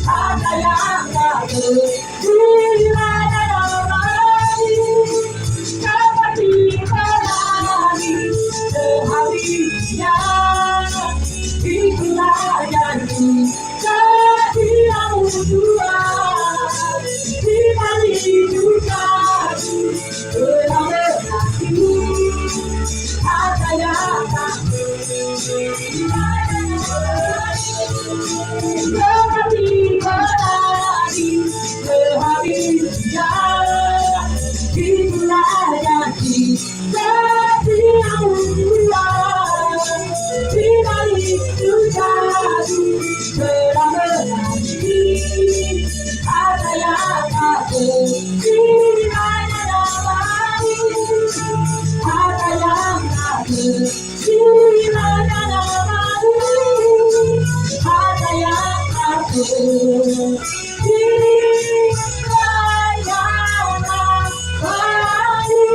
ada yang baru di mana lagi seperti berlari seharinya. Itulah janji setiamu Tuhan di balik dukaku benar-benar ada yang baru seperti berlari seharinya. Itulah janji setiamu Tuhan di balik dukaku benar-benar ada yang baru di mana lagi ada yang baru di mana lagi ada yang baru di mana lagi.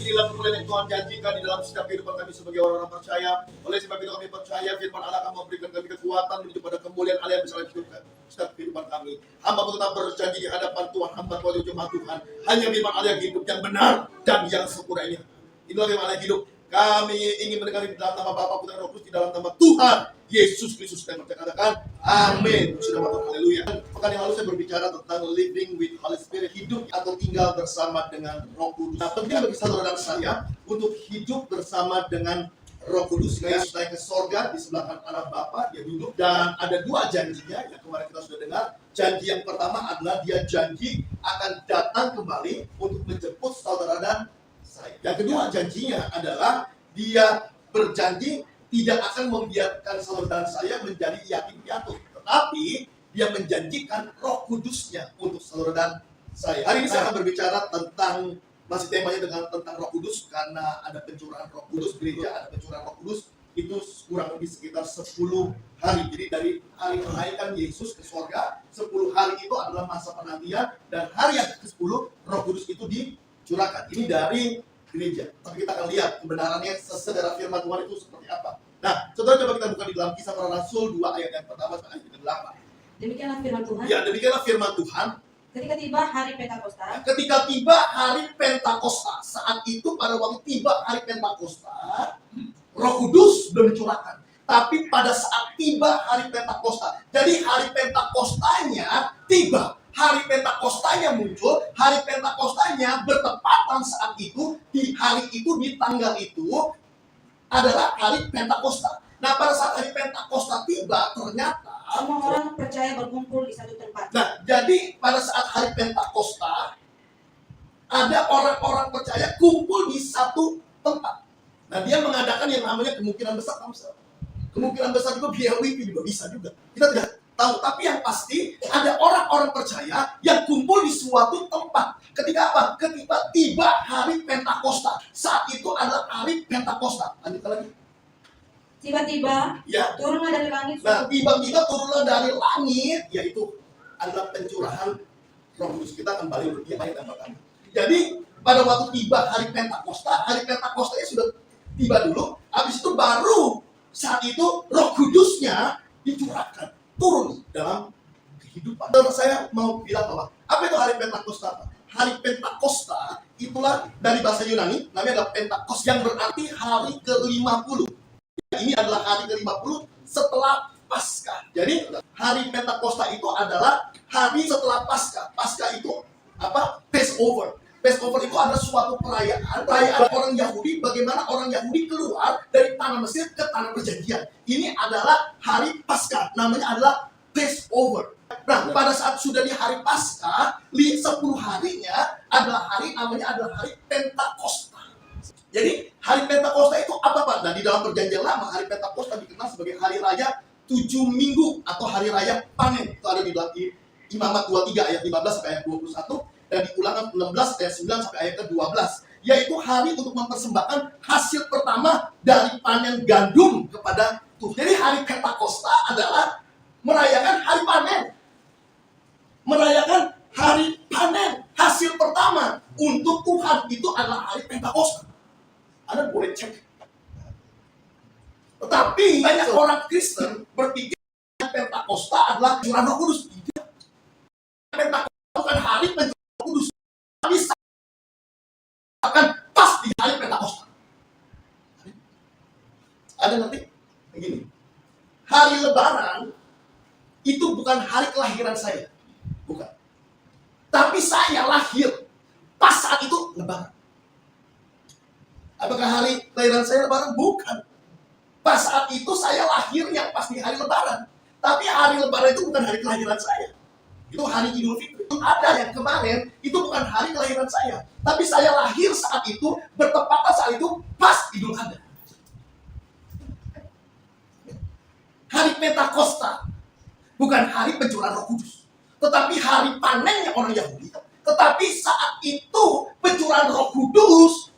Inilah kemuliaan yang Tuhan janjikan di dalam setiap kehidupan kami sebagai orang-orang percaya. Oleh sebab itu kami percaya firman Allah akan memberikan kami kekuatan menuju pada kemuliaan Allah yang bisa hidupkan setiap kehidupan kami. Hamba tetap berjanji di hadapan Tuhan, hamba wajib jemaat Tuhan. Hanya firman Allah yang hidup, yang benar dan yang sempurna ini. Inilah firman Allah yang hidup. Kami ingin mendengar di dalam nama Bapa, Putra, dan Roh Kudus, di dalam nama Tuhan Yesus Kristus dan katakan amin. Sudah masuk, haleluya. Pekan yang lalu saya berbicara tentang living with Holy Spirit, hidup atau tinggal bersama dengan Roh Kudus. Nah, penting bagi saudara dan saya untuk hidup bersama dengan Roh Kudus. Yesus naik ke sorga, di sebelah kanan Allah Bapa dia duduk, dan ada dua janjinya yang kemarin kita sudah dengar. Janji yang pertama adalah dia janji akan datang kembali untuk menjemput saudara dan saya. Yang kedua janjinya adalah dia berjanji tidak akan membiarkan saudara dan saya menjadi yatim piatu, tetapi dia menjanjikan Roh Kudusnya untuk saudara dan saya. Hari ini saya akan berbicara tentang, masih temanya tentang Roh Kudus, karena ada pencurahan Roh Kudus, gereja ada pencurahan Roh Kudus itu kurang lebih sekitar 10 hari. Jadi dari hari kenaikan Yesus ke surga, 10 hari itu adalah masa penantian, dan hari yang ke-10 Roh Kudus itu dicurahkan. Ini dari gereja. Tapi kita akan lihat kebenarannya sesuai firman Tuhan itu seperti apa. Nah, saudara, coba kita buka di dalam Kisah Para Rasul 2 ayat yang pertama sampai ayat yang ke-8. Demikianlah firman Tuhan. Ya, demikianlah firman Tuhan. Ketika tiba hari Pentakosta. Ketika tiba hari Pentakosta, saat itu pada waktu tiba hari Pentakosta, Roh Kudus belum dicurahkan. Tapi pada saat tiba hari Pentakosta, jadi hari Pentakostanya tiba. Hari Pentakostanya muncul, hari Pentakostanya bertepatan saat itu, di hari itu, di tanggal itu adalah hari Pentakosta. Nah, pada saat hari Pentakosta tiba, ternyata semua orang percaya berkumpul di satu tempat. Nah, jadi pada saat hari Pentakosta ada orang-orang percaya kumpul di satu tempat. Nah, dia mengadakan yang namanya kemungkinan besar. Kemungkinan besar itu biaya wifi juga bisa juga. Kita tidak tahu, tapi yang pasti ada orang-orang percaya yang kumpul di suatu tempat. Ketika apa? Ketika tiba hari Pentakosta. Saat itu adalah hari Pentakosta. Lanjutkan lagi. Tiba-tiba Ya. turunlah dari langit. Nah, tiba-tiba turunlah dari langit, yaitu adalah pencurahan Roh Kudus. Kita kembali di ayat yang pertama. Jadi pada waktu tiba hari Pentakostanya sudah tiba dulu. Habis itu baru saat itu Roh Kudusnya dicurahkan, turun dalam kehidupan. Dan saya mau bilang bahwa apa itu hari Pentakosta? Hari Pentakosta itulah dari bahasa Yunani, namanya adalah Pentakos, yang berarti hari ke-50. Ini adalah hari ke-50 setelah Paskah. Jadi hari Pentakosta itu adalah hari setelah Paskah. Paskah itu apa? Passover. Passover itu adalah suatu perayaan orang Yahudi, bagaimana orang Yahudi keluar dari tanah Mesir ke tanah perjanjian. Ini adalah hari Paskah, namanya adalah Passover. Nah, pada saat sudah di hari Paskah, 10 harinya adalah hari, namanya adalah hari Pentakosta. Jadi hari Pentakosta itu apa Pak? Nah, di dalam perjanjian lama hari Pentakosta dikenal sebagai hari raya 7 minggu atau hari raya panen. Itu ada di dalam Imamat 23 ayat 15 sampai ayat 21, dan di Ulangan 16 ayat 9 sampai ayat ke-12, yaitu hari untuk mempersembahkan hasil pertama dari panen gandum kepada Tuhan. Jadi hari Pentakosta adalah merayakan hari panen. Merayakan hari panen, hasil pertama untuk Tuhan, itu adalah hari Pentakosta. Anda boleh cek. Tetapi banyak orang Kristen berpikir Pentakosta adalah pencurahan Roh Kudus. Tidak. Pentakosta bukan hari pencurahan Roh Kudus. Tapi akan pas di hari Pentakosta. Ada nanti begini. Hari Lebaran itu bukan hari kelahiran saya. Bukan. Tapi saya lahir pas saat itu Lebaran. Apakah hari kelahiran saya Lebaran? Bukan. Pas saat itu saya lahir yang pas di hari Lebaran. Tapi hari Lebaran itu bukan hari kelahiran saya. Itu hari Idul Fitri. Ada yang kemarin, itu bukan hari kelahiran saya. Tapi saya lahir saat itu, bertepatan saat itu, pas Idul Adha. Hari Pentakosta bukan hari pencurahan Roh Kudus. Tetapi hari panennya orang Yahudi. Tetapi saat itu pencurahan Roh Kudus,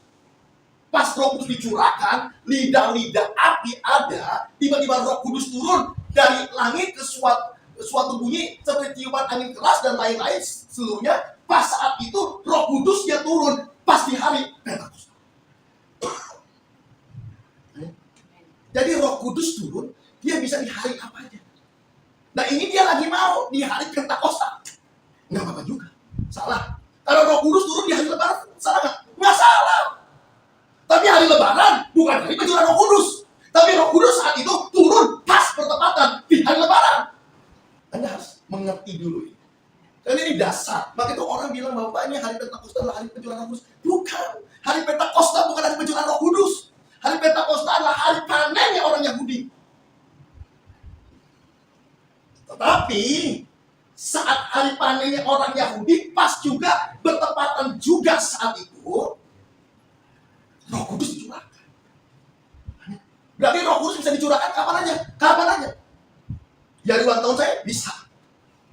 pas Roh Kudus dicurahkan, lidah-lidah api ada, tiba-tiba Roh Kudus turun dari langit ke suatu bunyi seperti tiupan angin keras dan lain-lain seluruhnya. Pas saat itu Roh Kudusnya turun pas di hari Pentakosta. Jadi Roh Kudus turun, dia bisa di hari apa aja. Nah ini dia lagi mau di hari Pentakosta. Nggak apa-apa juga. Salah. Kalau Roh Kudus turun di hari Lebaran, salah nggak? Nggak salah. Tapi hari Lebaran bukan hari pencurahan Roh Kudus. Tapi Roh Kudus saat itu turun pas bertepatan di hari Lebaran. Anda harus mengerti dulu ini. Dan ini dasar. Maka itu orang bilang bahwa Pak, ini hari Pentakosta adalah hari pencurahan Roh Kudus. Bukan. Hari Pentakosta bukan hari pencurahan Roh Kudus. Hari Pentakosta adalah hari panennya orang Yahudi. Tetapi saat hari panennya orang Yahudi pas juga bertepatan juga saat itu Roh Kudus dicurahkan. Berarti Roh Kudus bisa dicurahkan kapan aja? Kapan aja? Di hari ulang tahun saya bisa.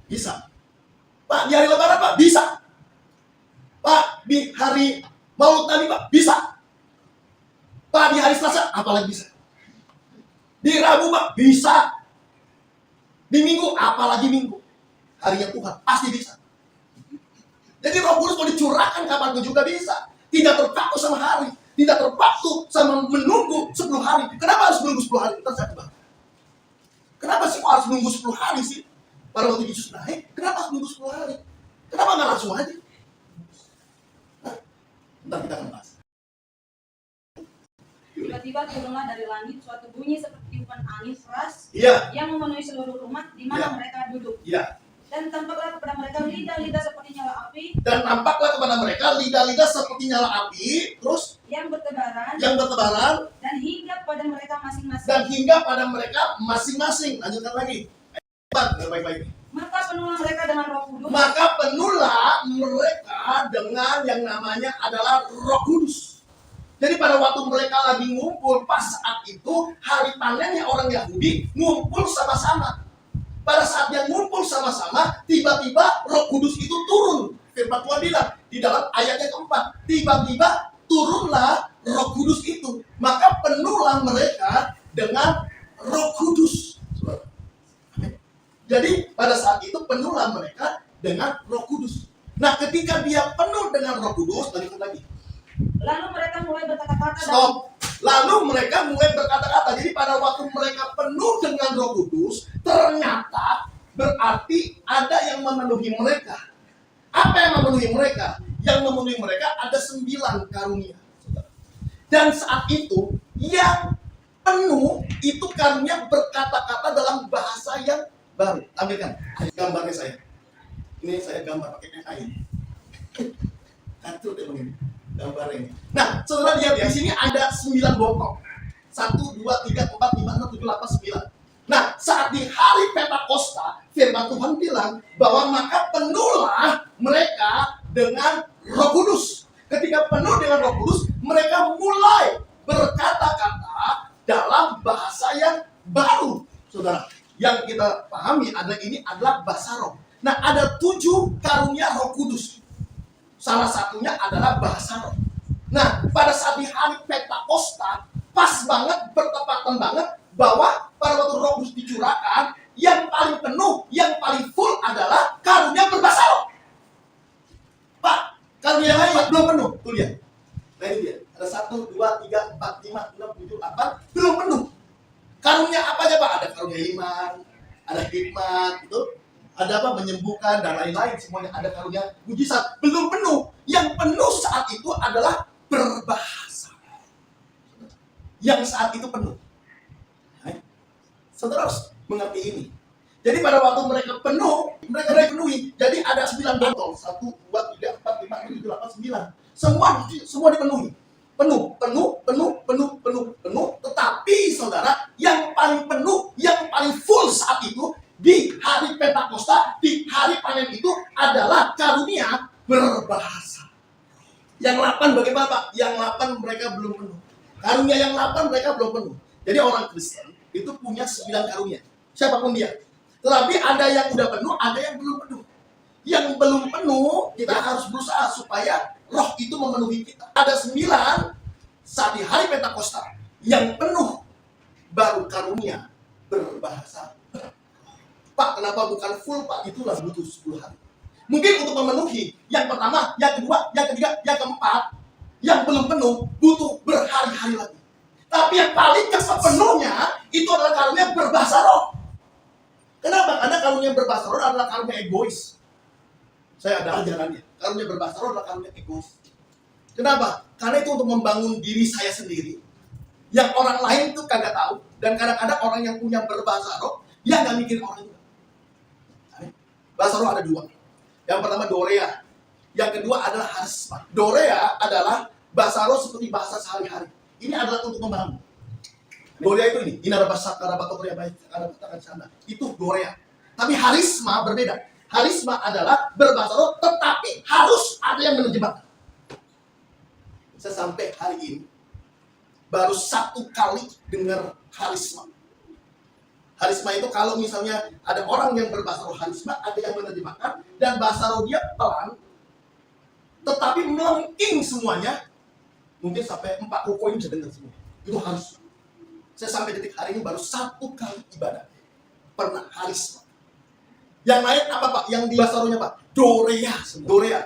Bisa. Pak, di hari Lebaran Pak bisa. Pak, di hari Maulid Nabi Pak bisa. Pak, di hari Selasa apalagi bisa. Di Rabu Pak bisa. Di Minggu apalagi Minggu. Harinya Tuhan pasti bisa. Jadi Roh Kudus mau dicurahkan kapanpun juga bisa. Tidak terpaku sama hari. Tidak terpaku sama menunggu 10 hari. Kenapa harus menunggu 10 hari? Ntar saya kebalik. Kenapa sih harus menunggu 10 hari sih? Pada waktu Yesus naik, kenapa harus menunggu 10 hari? Kenapa nggak langsung aja? Nah, ntar kita akan bahas. Tiba-tiba turunlah dari langit suatu bunyi seperti tiupan angin keras yang memenuhi seluruh rumah di mana mereka duduk. Dan tampaklah kepada mereka lidah-lidah seperti nyala api. Terus yang bertebaran. Dan hingga pada mereka masing-masing. Lanjutkan lagi. Baik-baik. Maka penuhlah mereka dengan yang namanya adalah Roh Kudus. Jadi pada waktu mereka lagi ngumpul, pas saat itu hari panennya orang Yahudi ngumpul sama-sama. Pada saat yang ngumpul sama-sama, tiba-tiba Roh Kudus itu turun. Firman Tuhan bilang di dalam ayatnya keempat, tiba-tiba turunlah Roh Kudus itu. Maka penuhlah mereka dengan Roh Kudus. Jadi pada saat itu penuhlah mereka dengan Roh Kudus. Nah, ketika dia penuh dengan Roh Kudus, lagi. Lalu mereka mulai berkata-kata. Lalu mereka mulai berkata-kata. Jadi pada waktu mereka penuh dengan Roh Kudus, ternyata berarti ada yang memenuhi mereka. Apa yang memenuhi mereka? Yang memenuhi mereka ada 9 karunia. Dan saat itu yang penuh itu karunia berkata-kata dalam bahasa yang baru. Tampilkan gambarnya saya. Ini saya gambar pakai kain. Satu begini. Gambar ini. Nah, saudara lihat ya, sini ada 9 botol. 1, 2, 3, 4, 5, 6, 7, 8, 9. Nah, saat di hari Pentakosta, firman Tuhan bilang bahwa maka penuhlah mereka dengan Roh Kudus. Ketika penuh dengan Roh Kudus, mereka mulai berkata-kata dalam bahasa yang baru. Saudara, yang kita pahami adalah bahasa roh. Nah, ada 7 karunia Roh Kudus. Salah satunya adalah bahasa roh. Nah, pada saat di hari Pentakosta, pas banget, bertepatan banget, bahwa pada waktu Roh Kudus dicurahkan, yang paling penuh, yang paling full adalah karunia berbahasa roh. Pak, karunia yang lain belum penuh. Tuh lihat. Nah ini dia. Ada 1, 2, 3, 4, 5, 6, 7, 8, belum penuh. iman, ada hikmat, itu ada apa, menyembuhkan dan lain-lain, semuanya ada karunia mujizat. Belum penuh. Yang penuh saat itu adalah berbahasa. Yang saat itu penuh. Saudara harus mengerti ini. Jadi pada waktu mereka penuh, mereka penuhi. Jadi ada 9 botol. 1, 2, 3, 4, 5, 6, 7, 8, 9. Semua dipenuhi. Penuh. Tetapi saudara, yang paling penuh, yang paling full saat itu, di hari Pentakosta, di hari panen itu adalah karunia berbahasa. Yang 8 bagaimana Pak? Yang 8 mereka belum penuh. Karunia yang 8 mereka belum penuh. Jadi orang Kristen itu punya 9 karunia. Siapapun dia. Tetapi ada yang udah penuh, ada yang belum penuh. Yang belum penuh, kita harus berusaha supaya roh itu memenuhi kita. Ada 9 saat di hari Pentakosta. Yang penuh baru karunia berbahasa. Pak, kenapa bukan full Pak? Itulah butuh 10 hari. Mungkin untuk memenuhi yang pertama, yang kedua, yang ketiga, yang keempat, yang belum penuh, butuh berhari-hari lagi. Tapi yang paling sepenuhnya itu adalah karunia berbahasa roh. Kenapa? Karena karunia berbahasa roh adalah karunia egois. Saya ada ajarannya. Karunia berbahasa roh adalah karunia egois. Kenapa? Karena itu untuk membangun diri saya sendiri. Yang orang lain tuh kagak tahu. Dan kadang-kadang orang yang punya berbahasa roh, dia nggak mikirin orang juga. Bahasa roh ada 2. Yang pertama dorea. Yang kedua adalah harisma. Dorea adalah bahasa roh seperti bahasa sehari-hari. Ini adalah untuk membangun. Dorea itu ini. Ini ada bahasa sana. Itu dorea. Tapi harisma berbeda. Harisma adalah berbahasa roh, tetapi harus ada yang menerjemahkan. Saya sampai hari ini baru 1 kali dengar harisma. Harisma itu kalau misalnya ada orang yang berbahasa roh harisma, ada yang menerjemahkan, dan bahasa roh dia pelan, tetapi melengking semuanya, mungkin sampai 4 ruko ini bisa dengar semua. Itu harisma. Saya sampai detik hari ini baru 1 kali ibadah pernah harisma. Yang lain apa Pak? Yang di bahasa rohnya Pak? Dorea. Dorea.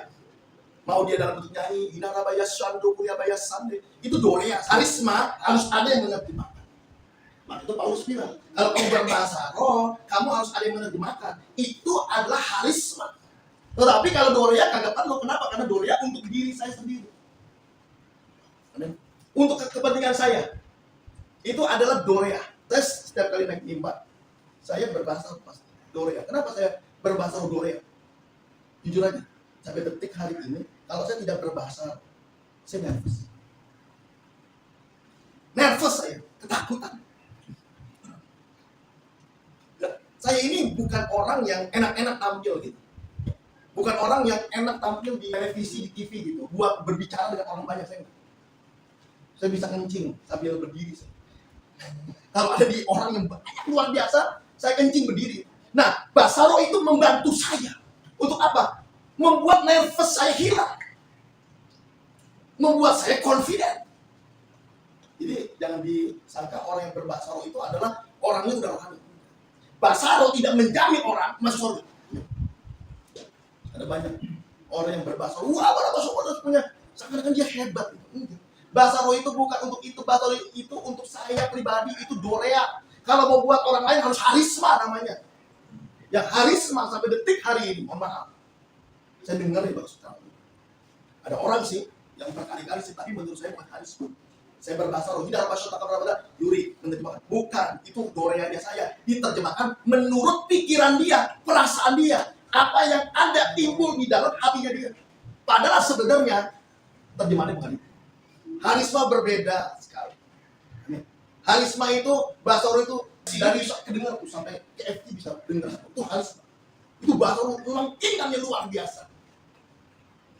Mau dia dalam bentuk nyanyi, Hinarabaya Shandu Kuriabaya Sande, itu dorea. Harisma harus ada yang menerjemahkan. Maka itu Paulus bilang, kalau kamu berbahasa roh, kamu harus ada yang menerjemahkan. Itu adalah harisma. Tetapi kalau dorea kagak perlu. Kenapa? Karena dorea untuk diri saya sendiri. Untuk kepentingan saya. Itu adalah dorea. Saya setiap kali naik mimbar, saya berbahasa roh pasti dorea. Kenapa saya berbahasa roh dorea? Jujur aja, sampai detik hari ini, kalau saya tidak berbahasa, saya nervous. Nervous saya, ketakutan. Saya ini bukan orang yang enak-enak tampil gitu. Bukan orang yang enak tampil di televisi, di TV gitu. Buat berbicara dengan orang banyak, saya enggak. Saya bisa kencing sambil berdiri. Kalau ada di orang yang banyak luar biasa, saya kencing berdiri. Nah, bahasa roh itu membantu saya. Untuk apa? Membuat nervous saya hilang. Membuat saya confident. Jadi jangan disangka orang yang berbahasa roh itu adalah orangnya udah rohani. Bahasa roh tidak menjamin orang masuk surga. Ada banyak orang yang berbahasa roh. Wah, bahasa roh punya. Seakan-akan dia hebat. Bahasa roh itu bukan untuk itu. Bahasa roh itu untuk saya pribadi. Itu dorea. Kalau mau buat orang lain harus harisma namanya. Yang harisma sampai detik hari ini. Mohon maaf. Saya dengar ya bagus sekali. Ada orang sih yang berkali-kali sih. Tapi menurut saya bukan harisma. Saya berbahasa roh, tidak apa Yuri menerjemahkan. Bukan, itu doreanya saya. Diterjemahkan menurut pikiran dia, perasaan dia, apa yang ada timbul di dalam hatinya dia. Padahal sebenarnya terjemahannya bukan itu. Harisma berbeda sekali. Harisma itu bahasa roh itu dari kedengar tuh sampai KFT bisa dengar. Itu harisma. Itu bahasa roh lengkingannya luar biasa.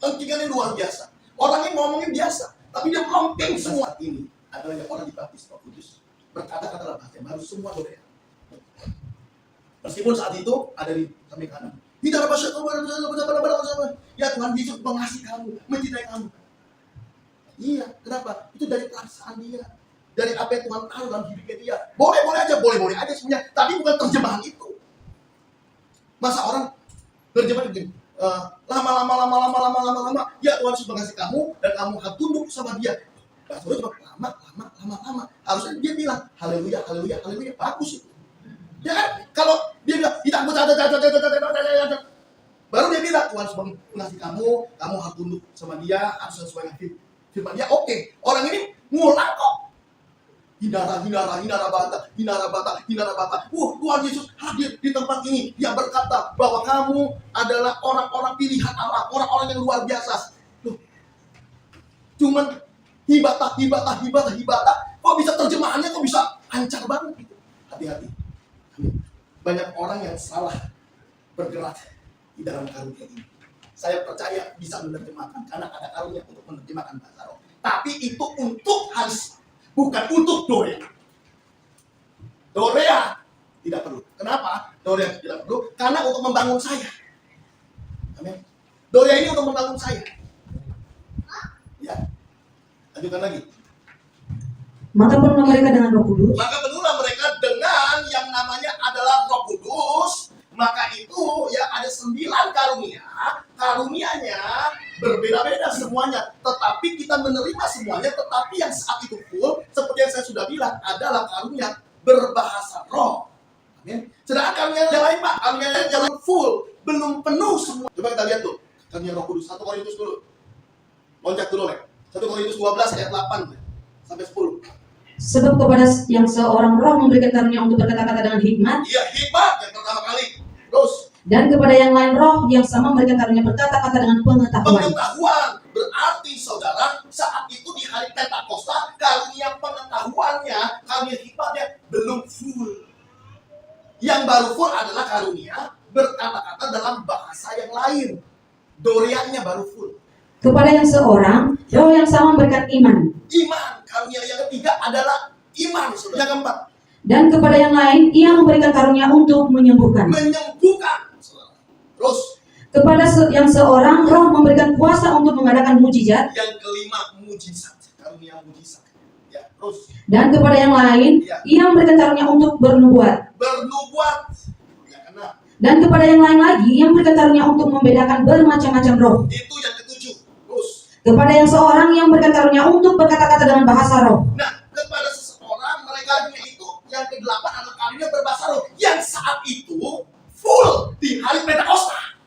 Lengkingannya luar biasa. Orangnya ngomongnya biasa. Tapi dia melengking semua. Ini adalah yang orang dibaptis Roh Kudus. Berkata-kata dalam bahasa yang baru semua dorea. Meskipun saat itu ada di samping kanan. Tidak ada bahasa ya Tuhan Yesus mengasihi kamu, mencintai kamu. Iya, kenapa? Itu dari perasaan dia. Dari apa yang Tuhan tahu dalam hidupnya dia. Boleh-boleh aja sebenarnya. Tapi bukan terjemahan itu. Masa orang terjemahan begini. Lama, ya Tuhan Yesus mengasihi kamu dan kamu harus tunduk sama dia. Bahasa roh cuma lama. Harusnya dia bilang haleluya, bagus itu. Tuhan sebagai pengasih kamu harus tunduk sama dia, harus sesuai dengan firman dia. Oke, orang ini ngulang kok. Hinara bata. Tuhan Yesus hadir di tempat ini. Dia berkata bahwa kamu adalah orang-orang pilihan Allah, orang-orang yang luar biasa. Loh, cuman hibata. Kok bisa terjemahannya kok bisa lancar banget gitu. Hati-hati. Banyak orang yang salah bergerak di dalam karunia ini. Saya percaya bisa menerjemahkan karena ada karunia untuk menerjemahkan bahasa roh. Tapi itu untuk harus, bukan untuk Dorea. Dorea tidak perlu. Kenapa? Dorea tidak perlu karena untuk membangun saya. Amin. Dorea ini untuk membangun saya. Ya. Lanjutkan lagi. Maka penuhlah mereka dengan Roh Kudus. Maka penuhlah mereka dengan yang namanya adalah Roh Kudus. Maka itu ya ada 9 karunia. Karunianya berbeda-beda semuanya. Tetapi kita menerima semuanya. Tetapi yang saat itu full, seperti yang saya sudah bilang, adalah karunia berbahasa roh. Amin. Sedangkan karunia yang lain Pak, karunia yang lain full, belum penuh semua. Coba kita lihat tuh, karunia Roh Kudus. 1 Korintus dulu. Loncat dulu, Lek. 1 Korintus 12 ayat 8 sampai 10. Sebab kepada yang seorang roh memberikan karunia untuk berkata-kata dengan hikmat. Iya, hikmat yang pertama kali. Terus. Dan kepada yang lain roh yang sama memberikan karunia berkata-kata dengan pengetahuan. Pengetahuan. Berarti saudara, saat itu di hari Pentakosta, karunia pengetahuannya, karunia hikmatnya belum full. Yang baru full adalah karunia berkata-kata dalam bahasa yang lain. Doreanya baru full. Kepada yang seorang roh yang sama memberikan iman. Iman. Karunia yang ketiga adalah iman. Saudara. Yang keempat. Dan kepada yang lain ia memberikan karunia untuk menyembuhkan. Menyembuhkan. Saudara. Terus. Kepada yang seorang roh memberikan kuasa untuk mengadakan mujizat. Yang kelima, mujizat. Karunia mujizat. Ya, terus. Dan kepada yang lain Ya. ia memberikan karunia untuk bernubuat. Bernubuat. Ya, kena. Dan kepada yang lain lagi ia memberikan karunia untuk membedakan bermacam-macam roh. Itu yang ketujuh. Terus. Kepada yang seorang yang memberikan karunia untuk berkata-kata dengan bahasa roh. Nah, kepada seseorang mereka itu yang ke-8 adalah karunia berbahasa roh yang saat itu full di hari Pentakosta.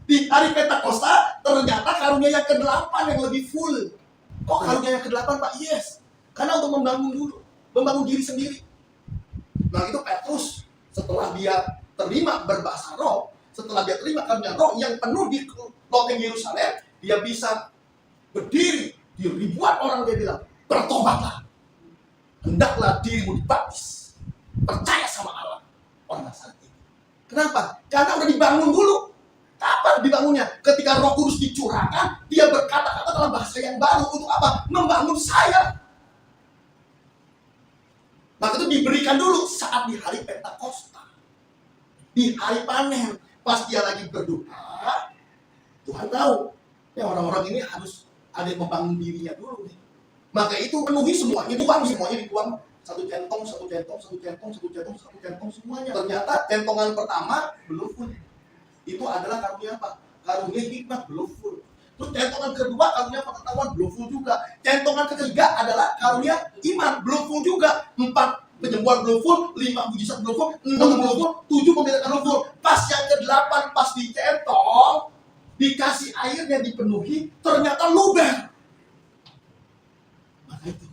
Di hari Pentakosta ternyata karunia yang ke-8 yang lebih full. Kok karunia yang ke-8 Pak? Yes. Karena untuk membangun dulu, membangun diri sendiri. Nah itu Petrus setelah dia terima berbahasa roh, setelah dia terima karunia roh yang penuh di loteng Yerusalem, dia bisa berdiri di ribuan orang, dia bilang, bertobatlah, hendaklah dirimu dibaptis, percaya sama Allah. Orang Nazaret itu. Kenapa? Karena udah dibangun dulu. Kapan dibangunnya? Ketika Roh Kudus dicurahkan, dia berkata-kata dalam bahasa yang baru. Untuk apa? Membangun saya. Maka itu diberikan dulu saat di hari Pentakosta, di hari panen, pas dia lagi berdoa. Tuhan tahu, ya orang-orang ini harus ada yang membangun dirinya dulu nih. Maka itu penuhi semuanya dituang. Satu centong semuanya. Ternyata centongan pertama belum full. Itu adalah karunia apa? Karunia hikmat belum full. Terus centongan kedua karunia pengetahuan belum full juga. Centongan ketiga adalah karunia iman belum full juga. 4 penyembuhan belum full, 5 mujizat belum full, 6 belum full, 7 pemberitaan belum full. Pas yang ke-8 pas dicentong, dikasih airnya dipenuhi, ternyata luber. Maka itu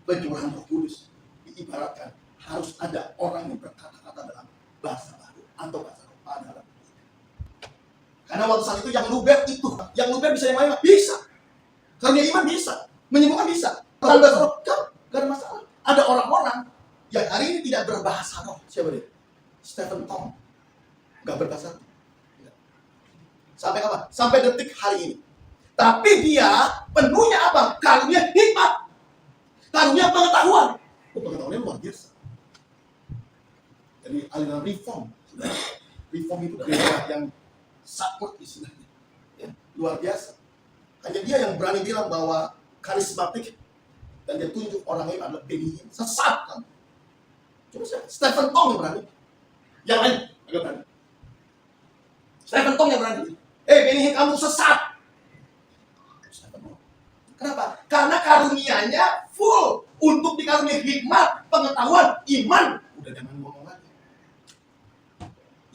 pencurahan Roh Kudus diibaratkan harus ada orang yang berkata-kata dalam bahasa baru atau bahasa roh pada. Karena waktu saat itu yang luber bisa yang lain bisa. Karena iman bisa, menyembuhkan bisa. Dalam bahasa roh gak ada masalah. Ada orang-orang yang hari ini tidak berbahasa roh. Siapa dia? Stephen Tong. Gak berbahasa roh. Sampai kapan? Sampai detik hari ini. Tapi dia penuhnya apa? Karunia hikmat. Karunia pengetahuan. Pengetahuannya luar biasa. Jadi aliran reform. Reform itu gereja yang saklek istilahnya. Ya, luar biasa. Hanya dia yang berani bilang bahwa karismatik dan dia tunjuk orangnya adalah Benny Hinn. Sesat kan? Coba Stephen Tong yang berani. Yang lain agak berani. Stephen Tong yang berani. Benny Hinn kamu sesat. Kenapa? Karena karunianya full untuk dikarunia hikmat, pengetahuan, iman. Udah jangan ngomong lagi.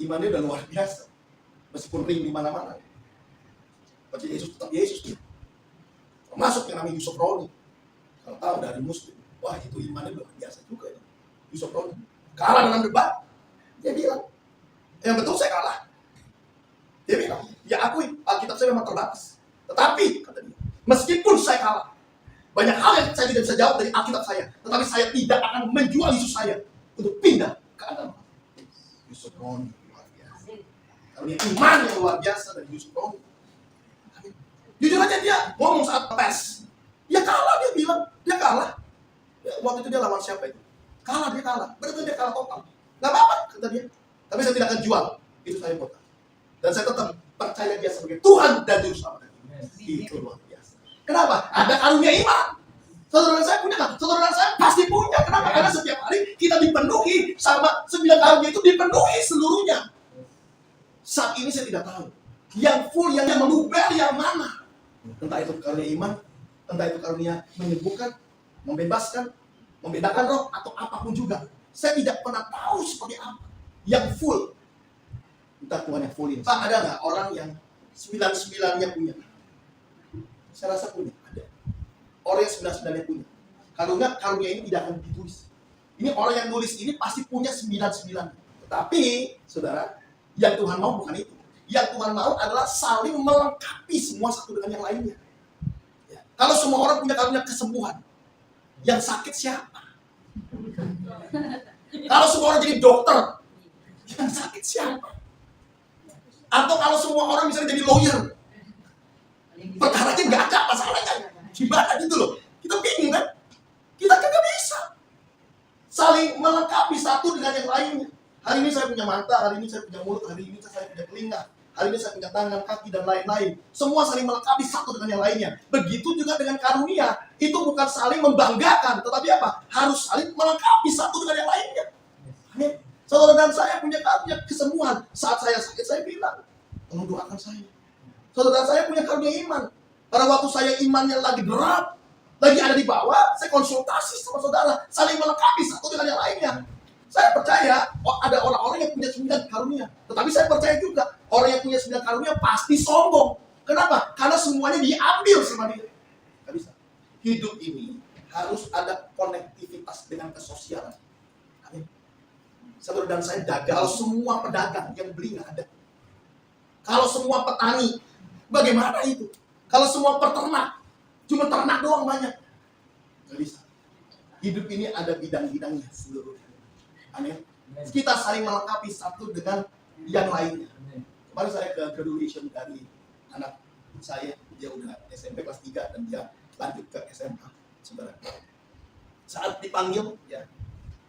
Imannya udah luar biasa. Meskipun ring di mana-mana. Baca Yesus tetap Yesus. Termasuk yang namanya Yusuf Roni. Kalau tahu dari Muslim, wah itu imannya luar biasa juga ya. Yusuf Roni kalah dalam debat. Dia bilang, yang betul saya kalah. Dia bilang, ya akui Alkitab saya memang terbatas. Tetapi, kata dia, meskipun saya kalah, banyak hal yang saya tidak bisa jawab dari Alkitab saya. Tetapi saya tidak akan menjual Yesus saya untuk pindah ke agama. Yusuf Roni luar biasa. Karena iman yang luar biasa dari Yusuf Roni. Jujur aja dia ngomong saat tes. Dia kalah, dia bilang. Dia kalah. Ya, waktu itu dia lawan siapa itu? Kalah, dia kalah. Berarti dia kalah total. Gak apa-apa, kata dia. Tapi saya tidak akan jual. Itu saya kota. Dan saya tetap percaya dia sebagai Tuhan dan Juru Selamat. Itu luar biasa. Kenapa? Ada karunia iman. Saudara saya punya kan? Saudara saya pasti punya. Kenapa? Karena setiap hari kita dipenuhi sama 9 karunia itu dipenuhi seluruhnya. Saat ini saya tidak tahu. Yang full, yang meluber, yang mana? Entah itu karunia iman, entah itu karunia menyembuhkan, membebaskan, membedakan roh, atau apapun juga. Saya tidak pernah tahu seperti apa. Yang full. Entah Tuhan yang full ini. Pak, ada nggak orang yang 99-nya punya? Saya rasa punya. Ada. Orang yang 99-nya punya. Karunia ini tidak akan ditulis. Ini orang yang nulis ini pasti punya 99. Tetapi, saudara, yang Tuhan mau bukan itu. Yang Tuhan mau adalah saling melengkapi semua satu dengan yang lainnya. Ya. Kalau semua orang punya karunia kesembuhan, yang sakit siapa? Kalau semua orang jadi dokter, yang sakit siapa? Atau kalau semua orang misalnya jadi lawyer, perkaranya nggak ada masalahnya. Gimana gitu loh? Kita bingung kan? Kita kan nggak bisa saling melengkapi satu dengan yang lainnya. Hari ini saya punya mata, hari ini saya punya mulut, hari ini saya punya telinga, hari ini saya punya tangan, kaki, dan lain-lain. Semua saling melengkapi satu dengan yang lainnya. Begitu juga dengan karunia. Itu bukan saling membanggakan, tetapi apa? Harus saling melengkapi satu dengan yang lainnya. Amin. Saudara dan saya punya karunia kesembuhan. Saat saya sakit, saya bilang, tolong doakan saya. Saudara saya punya karunia iman. Pada waktu saya imannya lagi berat, lagi ada di bawah, saya konsultasi sama saudara. Saling melengkapi satu dengan yang lainnya. Saya percaya ada orang-orang yang punya 9 karunia. Tetapi saya percaya juga orang yang punya 9 karunia pasti sombong. Kenapa? Karena semuanya diambil sama dia. Gak bisa. Hidup ini harus ada konektivitas dengan kesosialan. Amin. Saudara dan saya dagang. Kalau semua pedagang yang beli nggak ada. Kalau semua petani, bagaimana itu? Kalau semua peternak, cuma ternak doang banyak. Gak bisa. Hidup ini ada bidang-bidangnya seluruhnya. Amin. Kita saling melengkapi satu dengan yang lainnya. Kemarin saya ke graduation dari anak saya, dia udah SMP kelas 3 dan dia lanjut ke SMA. Saudara. Saat dipanggil, ya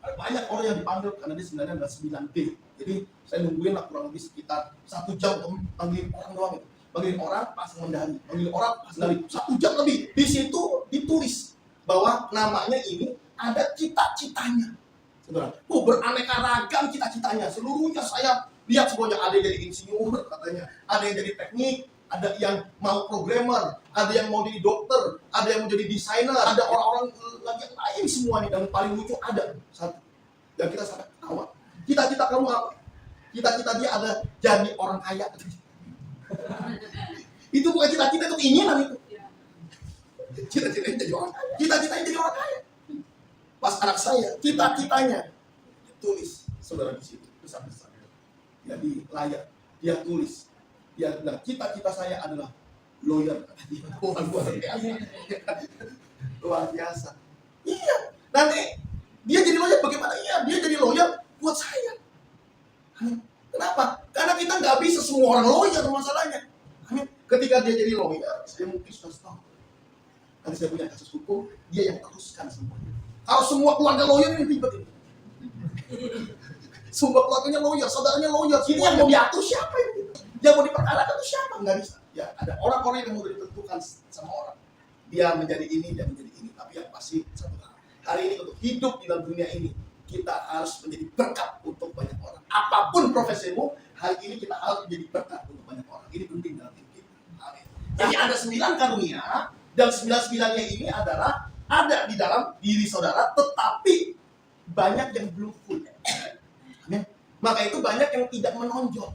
banyak orang yang dipanggil karena dia sebenarnya adalah 9B. Jadi saya nungguin lah kurang lebih sekitar 1 jam untuk panggil orang doang itu. Panggil orang pasang medali, panggil orang pasang medali 1 jam lebih. Di situ ditulis bahwa namanya ini ada cita-citanya. Saudara, beraneka ragam cita-citanya. Seluruhnya saya lihat semuanya. Ada yang jadi insinyur katanya, ada yang jadi teknik, ada yang mau programmer, ada yang mau jadi dokter, ada yang mau jadi desainer, ada orang-orang lagi lain semuanya. Dan paling lucu ada satu. Dan kita sangat ketawa. Cita-cita kamu apa? Cita-cita dia ada jadi orang kaya. Itu bukan cita-cita, itu keinginan itu. Cita-citanya jadi orang kaya. Cita-citanya jadi orang kaya. Pas anak saya, cita-citanya tulis, saudara di situ besar-besar. Jadi layak, dia tulis. Dia bilang, cita-cita saya adalah lawyer. Luar biasa. Luar biasa. Iya, nanti dia jadi lawyer bagaimana? Iya, dia jadi lawyer buat saya. Kenapa? Karena kita nggak bisa semua orang lawyer masalahnya. Ketika dia jadi lawyer, saya mungkin sudah tahu. Nanti saya punya kasus hukum, dia yang teruskan semuanya. Kalau semua keluarga lawyer ini ribet ini. Semua keluarganya lawyer, saudaranya lawyer. Ini yang mau diatur siapa ini? Yang mau diperkarakan itu siapa? Nggak bisa. Ya, ada orang-orang yang mau ditentukan sama orang. Dia menjadi ini, dia menjadi ini. Tapi yang pasti satu hal. Hari ini untuk hidup di dalam dunia ini, kita harus menjadi berkat untuk banyak orang. Apapun profesimu, hari ini kita harus menjadi berkat untuk banyak orang. Ini penting dalam hidup kita. Amin. Jadi ada 9 karunia, dan 9-9-nya ini adalah ada di dalam diri saudara, tetapi banyak yang belum full. Amin. Maka itu banyak yang tidak menonjol.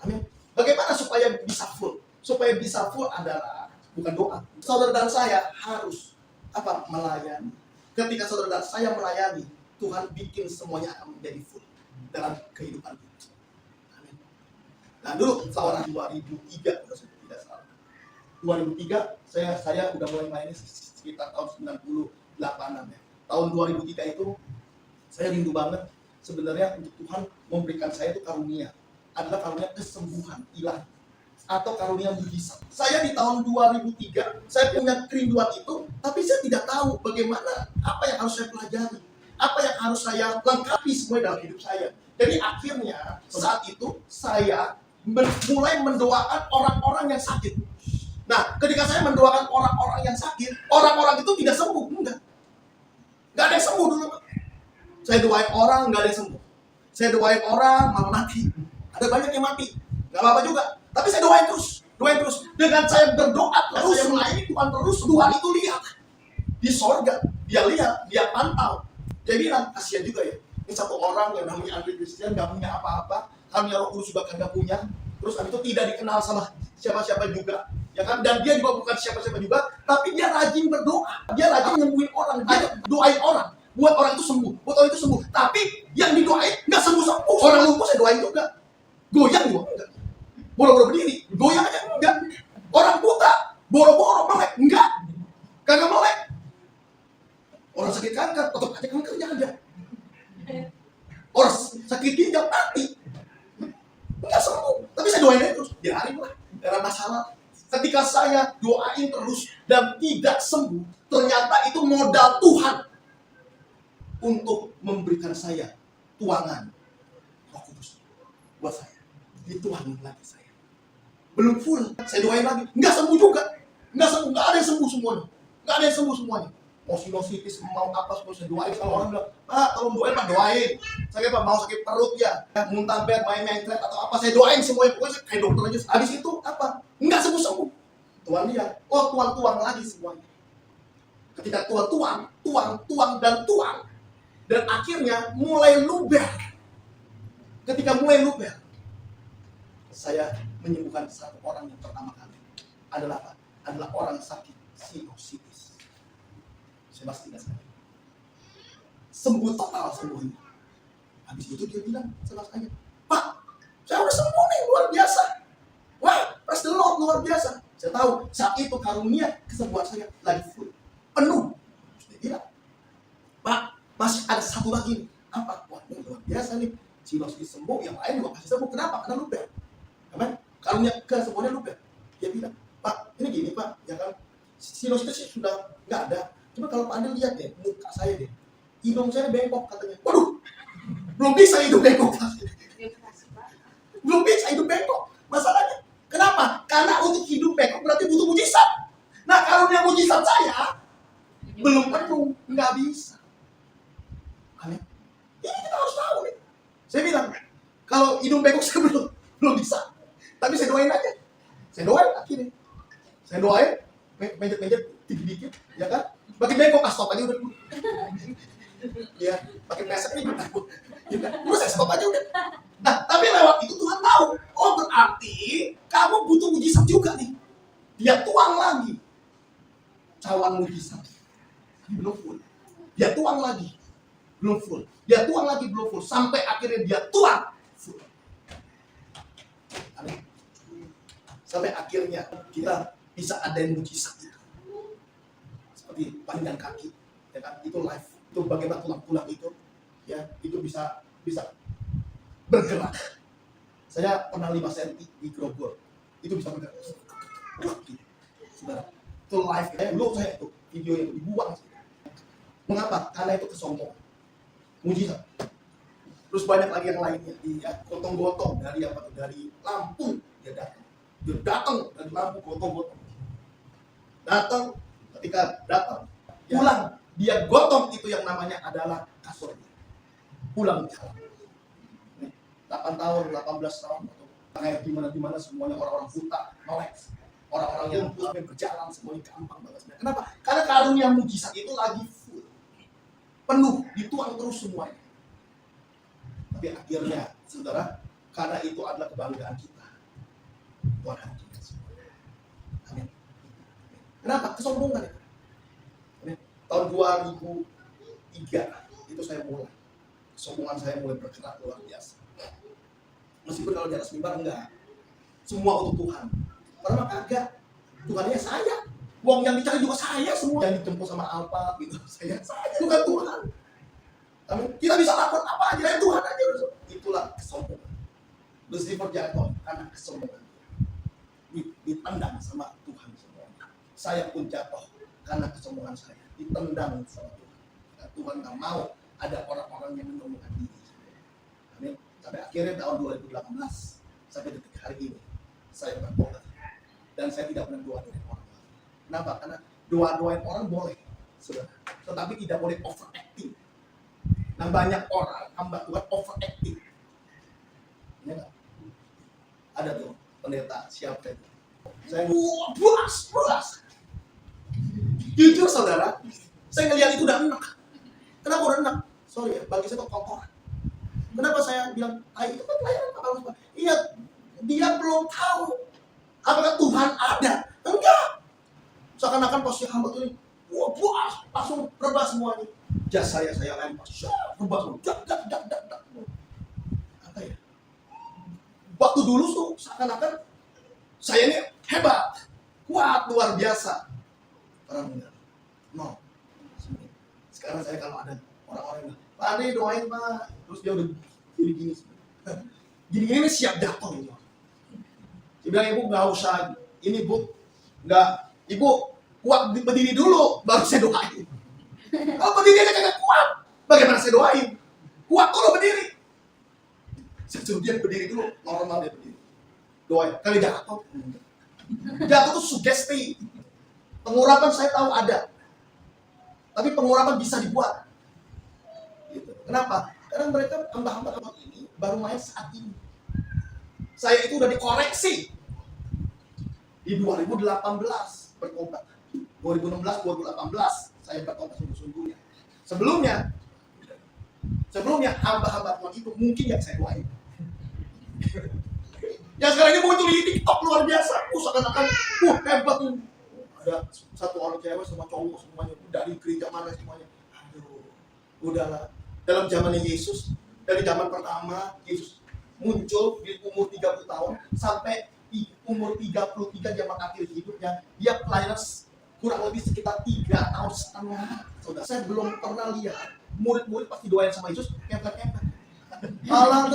Amin. Bagaimana supaya bisa full? Supaya bisa full adalah bukan doa. Saudara dan saya harus melayani. Ketika saudara dan saya melayani, Tuhan bikin semuanya akan menjadi full dalam kehidupan kita. Amin. Nah dulu tahun 2003 kalau saya tidak salah. 2003 saya udah mulai main sekitar tahun 98an ya. Tahun 2003 itu saya rindu banget sebenarnya untuk Tuhan memberikan saya itu karunia, adalah karunia kesembuhan ilahi atau karunia mujizat. Saya di tahun 2003 saya punya kerinduan itu, tapi saya tidak tahu bagaimana, apa yang harus saya pelajari, apa yang harus saya lengkapi semua dalam hidup saya. Jadi akhirnya saat itu saya mulai mendoakan orang-orang yang sakit. Nah, ketika saya mendoakan orang-orang yang sakit, orang-orang itu tidak sembuh, enggak ada yang sembuh dulu. Saya doain orang, nggak ada yang sembuh. Saya doain orang, malah mati. Ada banyak yang mati, nggak apa-apa juga. Tapi saya doain terus. Dengan saya berdoa terus, saya melayani Tuhan terus, Tuhan itu lihat di sorga, dia lihat, dia pantau. Dia bilang, kasihan juga ya. Ini satu orang yang namanya Andre Christian, nggak punya apa-apa, karunia Roh Kudus juga kan nggak punya. Terus habis itu tidak dikenal sama siapa-siapa juga, ya kan? Dan dia juga bukan siapa-siapa juga, tapi dia rajin berdoa, dia rajin nyembuhin orang, dia doain orang, buat orang itu sembuh, Tapi yang didoain nggak sembuh. Orang lumpuh saya doain juga, goyang juga enggak, boro-boro berdiri, goyang aja enggak. Orang buta, boro-boro melek, enggak, kagak melek. Orang sakit kanker, tetap aja kankernya ada. Orang sakit ginjal mati, enggak sembuh. Tapi saya doain terus, biarin lah, karena masalah. Ketika saya doain terus dan tidak sembuh, ternyata itu modal Tuhan untuk memberikan saya tuangan Roh Kudus buat saya. Dituangin lagi saya. Belum full, saya doain lagi, nggak sembuh juga. Nggak ada yang sembuh semuanya. Mau sinusitis, mau apa, semua saya doain. Kalau orang bilang, kalau doain doain. Saya mau sakit perut ya, muntah bed, main thread atau apa, saya doain semuanya. Pokoknya kayak dokter aja. Habis itu nggak sembuh. Tuhan lihat, tuang lagi semuanya. Ketika tuang, dan akhirnya mulai luber. Ketika mulai luber, saya menyembuhkan satu orang yang pertama kali. Adalah orang sakit sinusitis. Saya masih ingat sekali. Sembuh total semuanya. Habis itu dia bilang sama saya, Pak, saya udah sembuh nih, luar biasa. Wah, praise the Lord, luar biasa. Saya tahu saat itu karunia kesembuhan saya lagi full, penuh. Dia bilang, Pak, masih ada satu lagi nih. Apa? Wah, ini luar biasa nih. Sinusitis sembuh, yang lain juga pasti sembuh. Kenapa? Karena luber. Amen. Karunia kesembuhannya luber. Dia bilang, Pak, ini gini Pak, ya kan, sinusitis sudah nggak ada. Cuma kalau Pak Adil lihat deh, muka saya deh, hidung saya bengkok katanya. Waduh, belum bisa hidup bengkok. Masalahnya, kenapa? Karena untuk hidup bengkok berarti butuh mujizat. Nah, karunia mujizat saya belum penuh, nggak bisa. Amin. Ini kita harus tahu nih. Saya bilang, kalau hidung bengkok saya belum bisa. Tapi saya doain aja. Saya doain, mejet dikit-dikit, ya kan? Pakai bengkok, stop aja udah dulu. Ya, pakai pesek nih, takut. Ya kan? Terus saya stop aja udah. Nah, tapi lewat itu Tuhan tahu. Oh, berarti kamu butuh mujizat juga nih. Dia tuang lagi. Cawan mujizat. Belum full. Dia tuang lagi. Belum full. Sampai akhirnya dia tuang full. Amin. Sampai akhirnya kita bisa adain mujizat itu. Seperti pinggang kaki, ya kan? Itu live. Itu bagaimana tulang-tulang itu, ya, itu bisa bergerak. Saya pernah 5 cm di Grogol, itu bisa bergerak. Saudara, itu live. Dulu saya itu video yang dibuang. Mengapa? Karena itu kesombongan. Mujizat. Terus banyak lagi yang lainnya. Dia gotong-gotong dari Lampung dia datang dari Lampung gotong-gotong. Ketika datang, pulang dia gotong itu yang namanya adalah kasurnya. Pulang jalan. 8 tahun, 18 tahun, kayak dimana semuanya orang-orang buta, melek. Orang-orang yang berjalan semuanya gampang banget. Kenapa? Karena karunia mujizat itu lagi full, penuh, dituang terus semuanya. Tapi akhirnya, saudara, karena itu adalah kebanggaan kita. Tuhan hancurkan semua. Amin. Kenapa? Kesombongan itu. Amin. Tahun 2003 itu saya mulai. Kesombongan saya mulai bergerak luar biasa. Meskipun kalau di atas mimbar enggak. Semua untuk Tuhan. Karena kagak. Tuhannya saya. Uang yang dicari juga saya semua. Yang dijemput sama Alfa gitu. Saya bukan Tuhan. Amin. Kita bisa lakukan apa aja, ya Tuhan aja. Itulah kesombongan. Lucifer jatuh karena kesombongan. Ditendang sama Tuhan semuanya. Saya pun jatuh karena kesombongan saya. Ditendang sama Tuhan. Nah, Tuhan gak mau ada orang-orang yang menyombongkan diri. Amin. Sampai akhirnya tahun 2018 sampai detik hari ini saya bertobat dan saya tidak pernah doain orang. Kenapa? Karena doa-doain orang boleh, saudara. Tetapi tidak boleh overacting. Nah, banyak orang hamba Tuhan overacting. Ya nggak? Ada tuh pendeta siapa itu? Saya bulas. Jujur saudara, saya ngelihat itu udah enak. Kenapa udah enak? Sorry ya, bagi saya itu kotoran. Kenapa saya bilang, itu kan pelayanan Pak Paulus. Iya, dia belum tahu apakah Tuhan ada. Enggak. Seakan-akan posisi hamba tuh ini, wah puas, langsung rebah semuanya. Jas saya lempar, rebah semua, dak. Apa ya? Waktu dulu tuh seakan-akan saya ini hebat, kuat, luar biasa. Orang enggak. No. Sekarang saya kalau ada orang-orang yang bilang, Pak Ade doain Pak, terus dia udah gini-gini. Gini-gini siap jatuh ini. Dia bilang, Ibu nggak usah, ini Bu, nggak, Ibu kuat berdiri dulu, baru saya doain. Kalau berdiri aja nggak kuat, bagaimana saya doain? Kuat dulu berdiri. Saya suruh dia berdiri dulu, normal dia berdiri. Doain, kali jatuh. Jatuh itu sugesti. Pengurapan saya tahu ada, tapi pengurapan bisa dibuat. Gitu. Kenapa? Karena mereka hamba-hamba ini baru main saat ini. Saya itu udah dikoreksi di 2018 bertobat. 2016-2018 saya bertobat sungguh-sungguhnya. Sebelumnya hamba-hamba Tuhan itu mungkin yang saya doain. Yang sekarang ini muncul di TikTok luar biasa. Seakan-akan hebat. Ada satu orang cewek sama cowok semuanya dari gereja mana semuanya. Aduh, udahlah. Dalam zamannya Yesus, dari zaman pertama Yesus muncul di umur 30 tahun sampai di umur 33 zaman akhir hidupnya, dia pelayanan kurang lebih sekitar 3,5 tahun. Saudara, saya belum pernah lihat murid-murid pasti doain sama Yesus kepet-kepet. Allah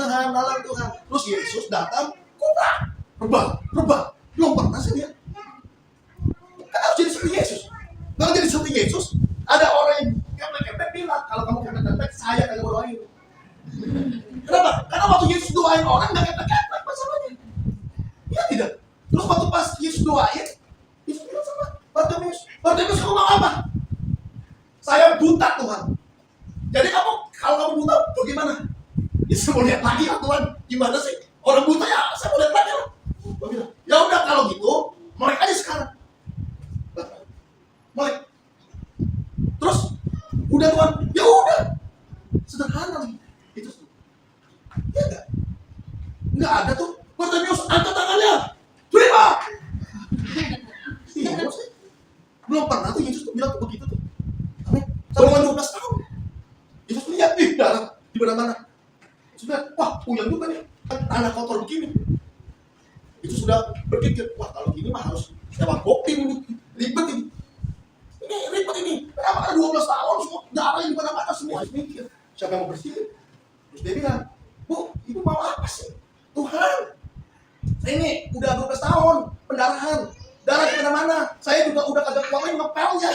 Tuhan. Terus Yesus datang, rebah. Belum pernah saya lihat. Kan harus jadi seperti Yesus. Kalau jadi seperti Yesus, ada orang yang kepet-kepet bilang, kalau kamu kepet-kepet, saya akan doain. Kenapa? Karena waktu Yesus doain orang nggak kepet-kepet masalahnya. Ya tidak. Terus waktu pas Yesus doain, Yesus bilang sama Bartimeus, kamu mau apa? Saya buta Tuhan. Jadi kalau kamu buta, bagaimana? Yesus mau lihat lagi ya Tuhan, gimana sih? Orang buta ya, saya mau lihat lagi lah. Dia bilang, ya udah kalau gitu, melek aja sekarang. Melek. Terus, udah Tuhan, ya udah. Sederhana lagi. Itu ya enggak ada tuh. Bartimeus angkat tangannya, terima. Iya, belum pernah tuh Yesus tuh bilang begitu tuh. Amin. Selama 12 tahun. Yesus lihat darah di mana-mana. Sudah, wah puyeng juga nih. Kan tanah kotor begini. Itu sudah berpikir, wah kalau gini mah harus sewa kopi ini. Ribet ini. Ini ribet ini. Kenapa 12 tahun semua darah di mana-mana semua. Mikir, siapa yang mau bersihin? Terus dia bilang, Bu, ibu mau apa sih? Tuhan, saya ini udah 12 tahun pendarahan. Darah di mana-mana. Saya juga udah kagak kuat lagi ngepelnya.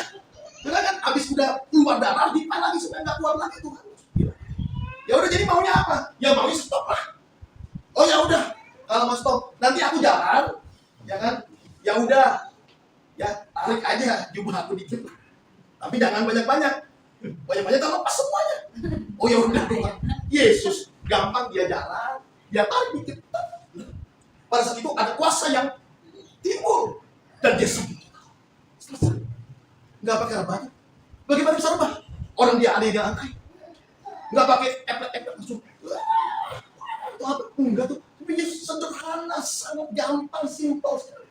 Karena kan abis udah keluar darah, dipel lagi supaya nggak keluar lagi Tuhan. Ya udah jadi maunya apa? Ya maunya stop lah. Oh ya udah, kalau mau stop, nanti aku jalan, ya kan? Ya udah, ya tarik aja jubah aku dikit. Tapi jangan banyak-banyak. Banyak-banyak tak lepas semuanya. Oh ya udah Tuhan. Yesus gampang dia jalan, dia tarik dikit. Pada saat itu ada kuasa yang timbul dan dia sembuh. Selesai. Nggak pakai rebahan. Bagaimana bisa rebah? Orang dia ada di lantai. Nggak pakai efek langsung. Itu apa? Enggak tuh. Tapi Yesus sederhana, sangat gampang, simpel sekali.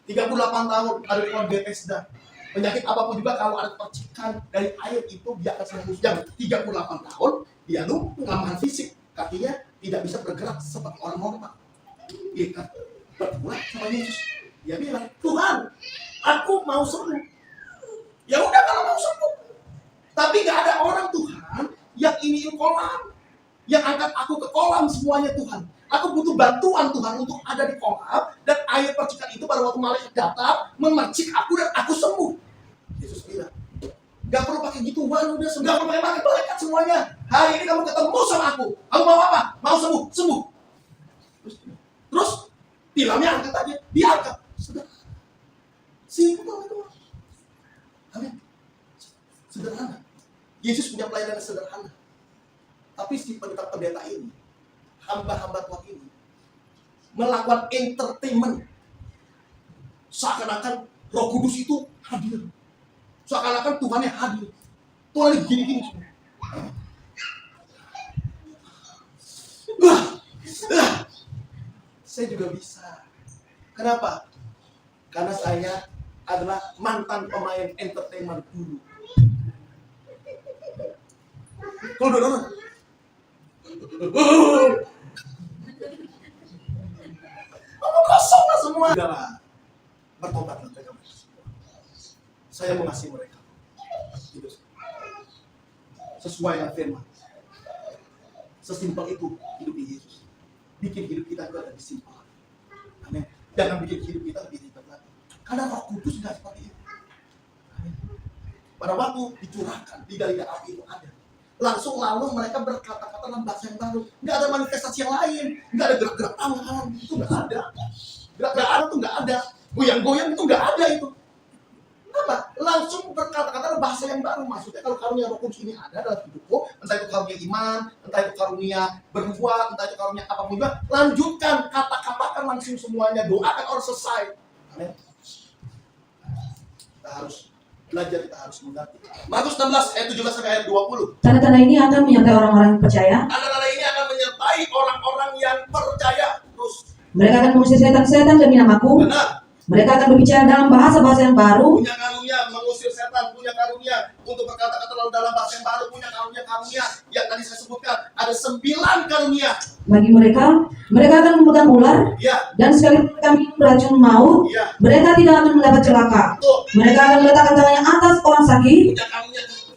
38 tahun ada di Bethesda. Penyakit apapun juga kalau ada percikan dari air itu dia akan sembuh. Yang 38 tahun dia lumpuh fisik, kakinya tidak bisa bergerak seperti orang normal. Dia kan berbuat sama Yesus. Dia bilang, Tuhan, aku mau sembuh. Ya udah kalau mau sembuh. Tapi nggak ada orang Tuhan yang iniin kolam, yang angkat aku ke kolam semuanya Tuhan. Aku butuh bantuan Tuhan untuk ada di kolam dan air percikan itu pada waktu malaikat datang memercik aku dan aku sembuh. Yesus bilang, gak perlu pakai gituan, udah gak perlu pakai malaikat semuanya. Hari ini kamu ketemu sama aku. Kamu mau apa? Mau sembuh, sembuh. Terus tilamnya angkat aja, dia angkat. Sederhana. Simpel itu. Amin. Sederhana. Yesus punya pelayanan sederhana. Tapi si pendeta ini, hamba-hamba Tuhan ini, melakukan entertainment. Seakan-akan Roh Kudus itu hadir. Seakan-akan Tuhannya hadir. Tuhan lagi gini-gini semua. Saya juga bisa. Kenapa? Karena saya adalah mantan pemain entertainment dulu. Kalau udah ngomong kosong lah semua. Udahlah, bertobatlah mereka. Saya mengasihi mereka. Gitu. Sesuai dengan firman. Sesimpel itu hidup di Yesus. Bikin hidup kita itu lebih simpel. Amin. Jangan bikin hidup kita lebih ribet lagi. Karena Roh Kudus tidak seperti itu. Amin. Pada waktu dicurahkan di lidah api itu ada. Langsung lalu mereka berkata-kata dalam bahasa yang baru. Nggak ada manifestasi yang lain. Nggak ada gerak-gerak tangan. Itu nggak ada. Gerak-gerak itu nggak ada. Goyang-goyang itu nggak ada itu. Apa? Langsung berkata-kata dalam bahasa yang baru. Maksudnya kalau karunia Roh Kudus ini ada dalam hidupku, entah itu karunia iman, entah itu karunia berbuat, entah itu karunia apapun juga, lanjutkan, kata-katakan langsung semuanya. Doakan orang selesai. Amin. Kita harus belajar, kita harus mengerti. Markus 16 ayat 17 sampai ayat 20. Tanda-tanda ini akan menyertai orang-orang yang percaya. Tanda-tanda ini akan menyertai orang-orang yang percaya. Terus Mereka akan mengusir setan-setan demi namaku. benar. Mereka akan berbicara dalam bahasa-bahasa yang baru. Punya karunia mengusir setan, punya karunia untuk berkata-kata lalu dalam bahasa yang baru, punya karunia yang tadi saya sebutkan. Ada 9 karunia. Bagi mereka, mereka akan memegang ular. Ya, Dan sekalipun mereka minum racun maut, ya. mereka tidak akan mendapat celaka. Tuh, Mereka akan meletakkan tangannya atas orang sakit,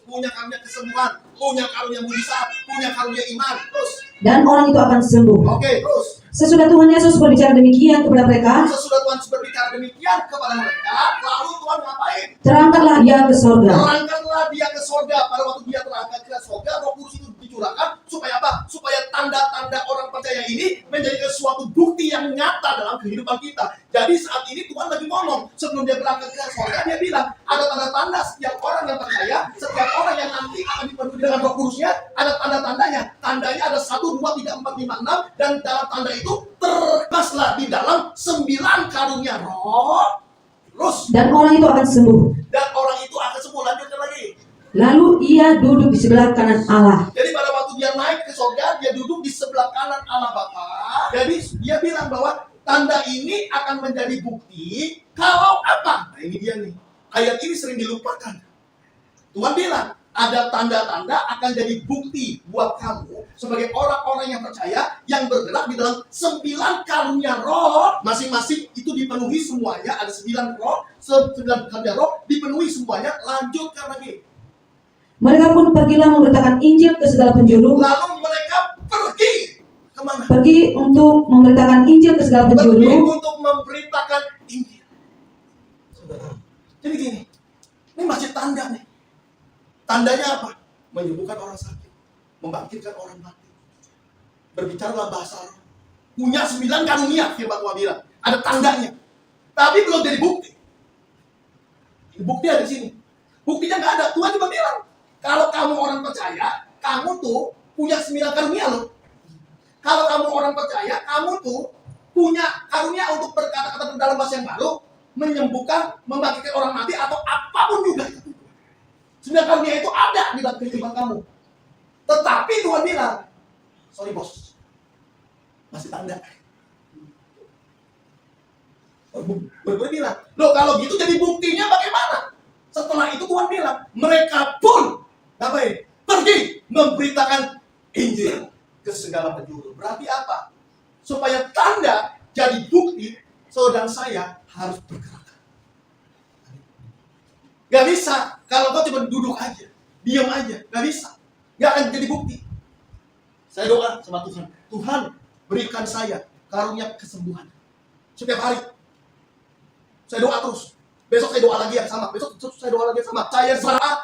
punya karunia kesembuhan, punya karunia mujizat, punya karunia iman. Terus, dan orang itu akan sembuh. oke, terus. Sesudah Tuhan Yesus berbicara demikian kepada mereka, Sesudah Tuhan berbicara demikian kepada mereka, lalu Tuhan ngapain? terangkatlah dia ke sorga. Terangkatlah dia ke sorga. Pada waktu dia terangkat ke sorga, Roh Kudus itu dicurahkan supaya apa? Supaya tanda-tanda orang percaya ini menjadi suatu bukti yang nyata dalam kehidupan kita. Jadi saat ini Tuhan lagi ngomong, sebelum dia berangkat ke sorga, dia bilang ada tanda-tanda setiap orang yang percaya, setiap orang yang nanti akan dipenuhi dengan Roh Kudusnya, ada tanda-tandanya. Tandanya ada 1, 2, 3, 4, 5, 6, dan dalam tanda itu terkaslah di dalam 9 karunia roh. Terus, Dan orang itu akan sembuh. dan orang itu akan sembuh. Lanjutkan lagi. Lalu ia duduk di sebelah kanan Allah. Jadi pada waktu dia naik ke surga, dia duduk di sebelah kanan Allah Bapa. Jadi dia bilang bahwa tanda ini akan menjadi bukti kalau apa? Nah ini dia nih. Ayat ini sering dilupakan. Tuhan bilang, ada tanda-tanda akan jadi bukti buat kamu sebagai orang-orang yang percaya yang bergerak di dalam 9 karunia roh. Masing-masing itu dipenuhi semuanya. Ada 9 roh, 9 karunia roh dipenuhi semuanya. Lanjutkan lagi. Mereka pun pergilah memberitakan Injil ke segala penjuru. Lalu mereka pergi kemana? Pergi untuk memberitakan Injil ke segala Pergi penjuru. untuk memberitakan Injil. Saudara, jadi gini, ini masih tanda nih. Tandanya apa? Menyembuhkan orang sakit, membangkitkan orang mati, berbicara dalam bahasa roh, punya 9 karunia, firman Tuhan bilang. Ada tandanya, tapi belum jadi bukti. Bukti ada di sini. Buktinya nggak ada. Tuhan juga bilang, kalau kamu orang percaya, kamu tuh punya 9 karunia loh. Kalau kamu orang percaya, kamu tuh punya karunia untuk berkata-kata dalam bahasa yang baru, menyembuhkan, membangkitkan orang mati, atau apapun juga. 9 karunia itu ada di dalam kehidupan kamu. Tetapi Tuhan bilang, sorry bos, Masih tanda. Berikutnya bilang, loh kalau gitu jadi buktinya bagaimana? Setelah itu Tuhan bilang, mereka pun ngapain? Pergi memberitakan Injil ke segala penjuru. Berarti apa? Supaya tanda jadi bukti, saudara saya harus bergerak. Gak bisa kalau kau cuma duduk aja, diam aja, gak bisa. Gak akan jadi bukti. Saya doa sama Tuhan, Tuhan berikan saya karunia kesembuhan setiap hari. Saya doa terus. Besok saya doa lagi yang sama. Besok saya doa lagi yang sama. Saya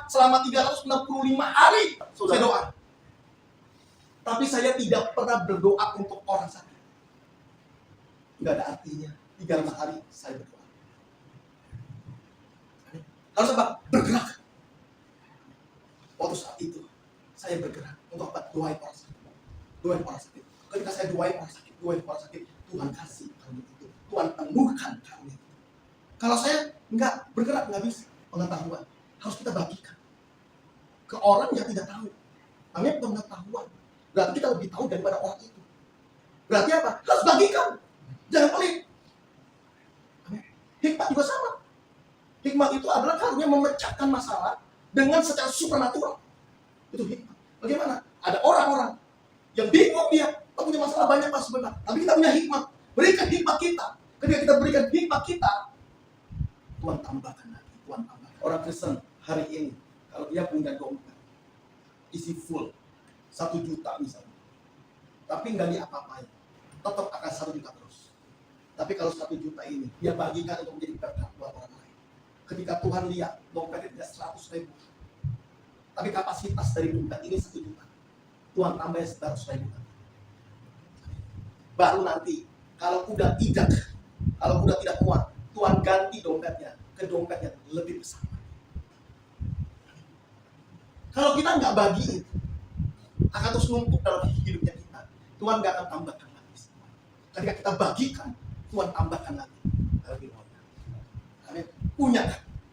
selama 365 hari saya doa. Tapi saya tidak pernah berdoa untuk orang sakit. Nggak ada artinya. 365 hari saya berdoa. Harus apa? Bergerak. Waktu saat itu saya bergerak untuk apa? Doain orang sakit. Doain orang sakit. Ketika saya doain orang sakit, Tuhan kasih karunia itu. Tuhan temukan karunia itu. Kalau saya nggak bergerak, nggak bisa. Pengetahuan harus kita bagikan ke orang yang tidak tahu. Namanya pengetahuan. Berarti kita lebih tahu daripada orang itu. Berarti apa? Harus bagikan. Jangan pelit. Hikmat juga sama. Hikmat itu adalah karunia memecahkan masalah dengan secara supernatural. Itu hikmat. Bagaimana? Ada orang-orang yang bingung dia, kita punya masalah banyak pas sebentar. Tapi kita punya hikmat. Berikan hikmat kita. Ketika kita berikan hikmat kita, Tuhan tambahkan lagi. Tuhan tambahkan. Orang Kristen hari ini, kalau dia punya dompet isi full 1 juta misalnya, tapi nggak diapa-apain, tetap akan 1 juta terus. Tapi kalau 1 juta ini dia bagikan untuk menjadi berkat buat orang lain. Ketika Tuhan lihat dompetnya tidak 100.000, tapi kapasitas dari dompet ini 1 juta, Tuhan tambah 100.000. Baru nanti kalau udah tidak kuat, Tuhan ganti dompetnya ke dompet yang lebih besar. Kalau kita nggak bagi, akan terus numpuk dalam hidupnya kita. Tuhan nggak akan tambahkan lagi. Ketika kita bagikan, Tuhan tambahkan lagi. Amin. Punya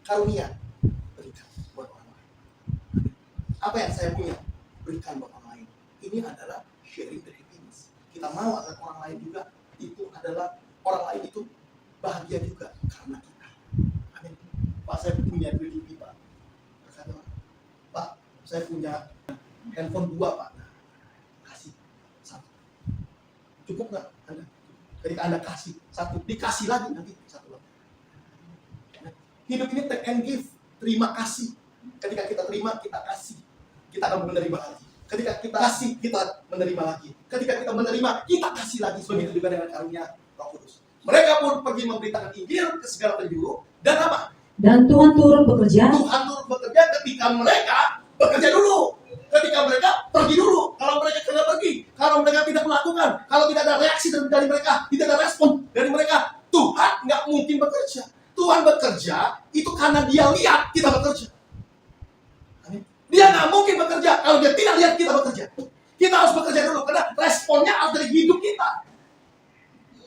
karunia, berikan buat orang lain. Apa yang saya punya, berikan buat orang lain. Ini adalah sharing the happiness. Kita mau agar orang lain juga itu adalah orang lain itu bahagia juga karena kita. Amin. Pak, saya punya duit lebih, Pak. Berkata, Pak, saya punya handphone 2, Pak. Nah, kasih 1. Cukup nggak Anda? Ketika Anda kasih 1, dikasih lagi nanti 1 lagi. Hidup ini take and give, terima kasih. Ketika kita terima, kita kasih. Kita akan menerima lagi. Ketika kita kasih, kita menerima lagi. Ketika kita menerima, kita kasih lagi. Begitu juga dengan karunia Roh Kudus. Mereka pun pergi memberitakan Injil ke segala penjuru. Dan apa? Dan Tuhan turut bekerja. Tuhan turut bekerja ketika mereka bekerja dulu. Ketika mereka pergi dulu. Kalau mereka tidak pergi, kalau mereka tidak melakukan, kalau tidak ada reaksi dari mereka, tidak ada respon dari mereka, Tuhan nggak mungkin bekerja. Tuhan bekerja itu karena Dia lihat kita bekerja. Dia nggak mungkin bekerja kalau Dia tidak lihat kita bekerja. Kita harus bekerja dulu karena responnya harus dari hidup kita.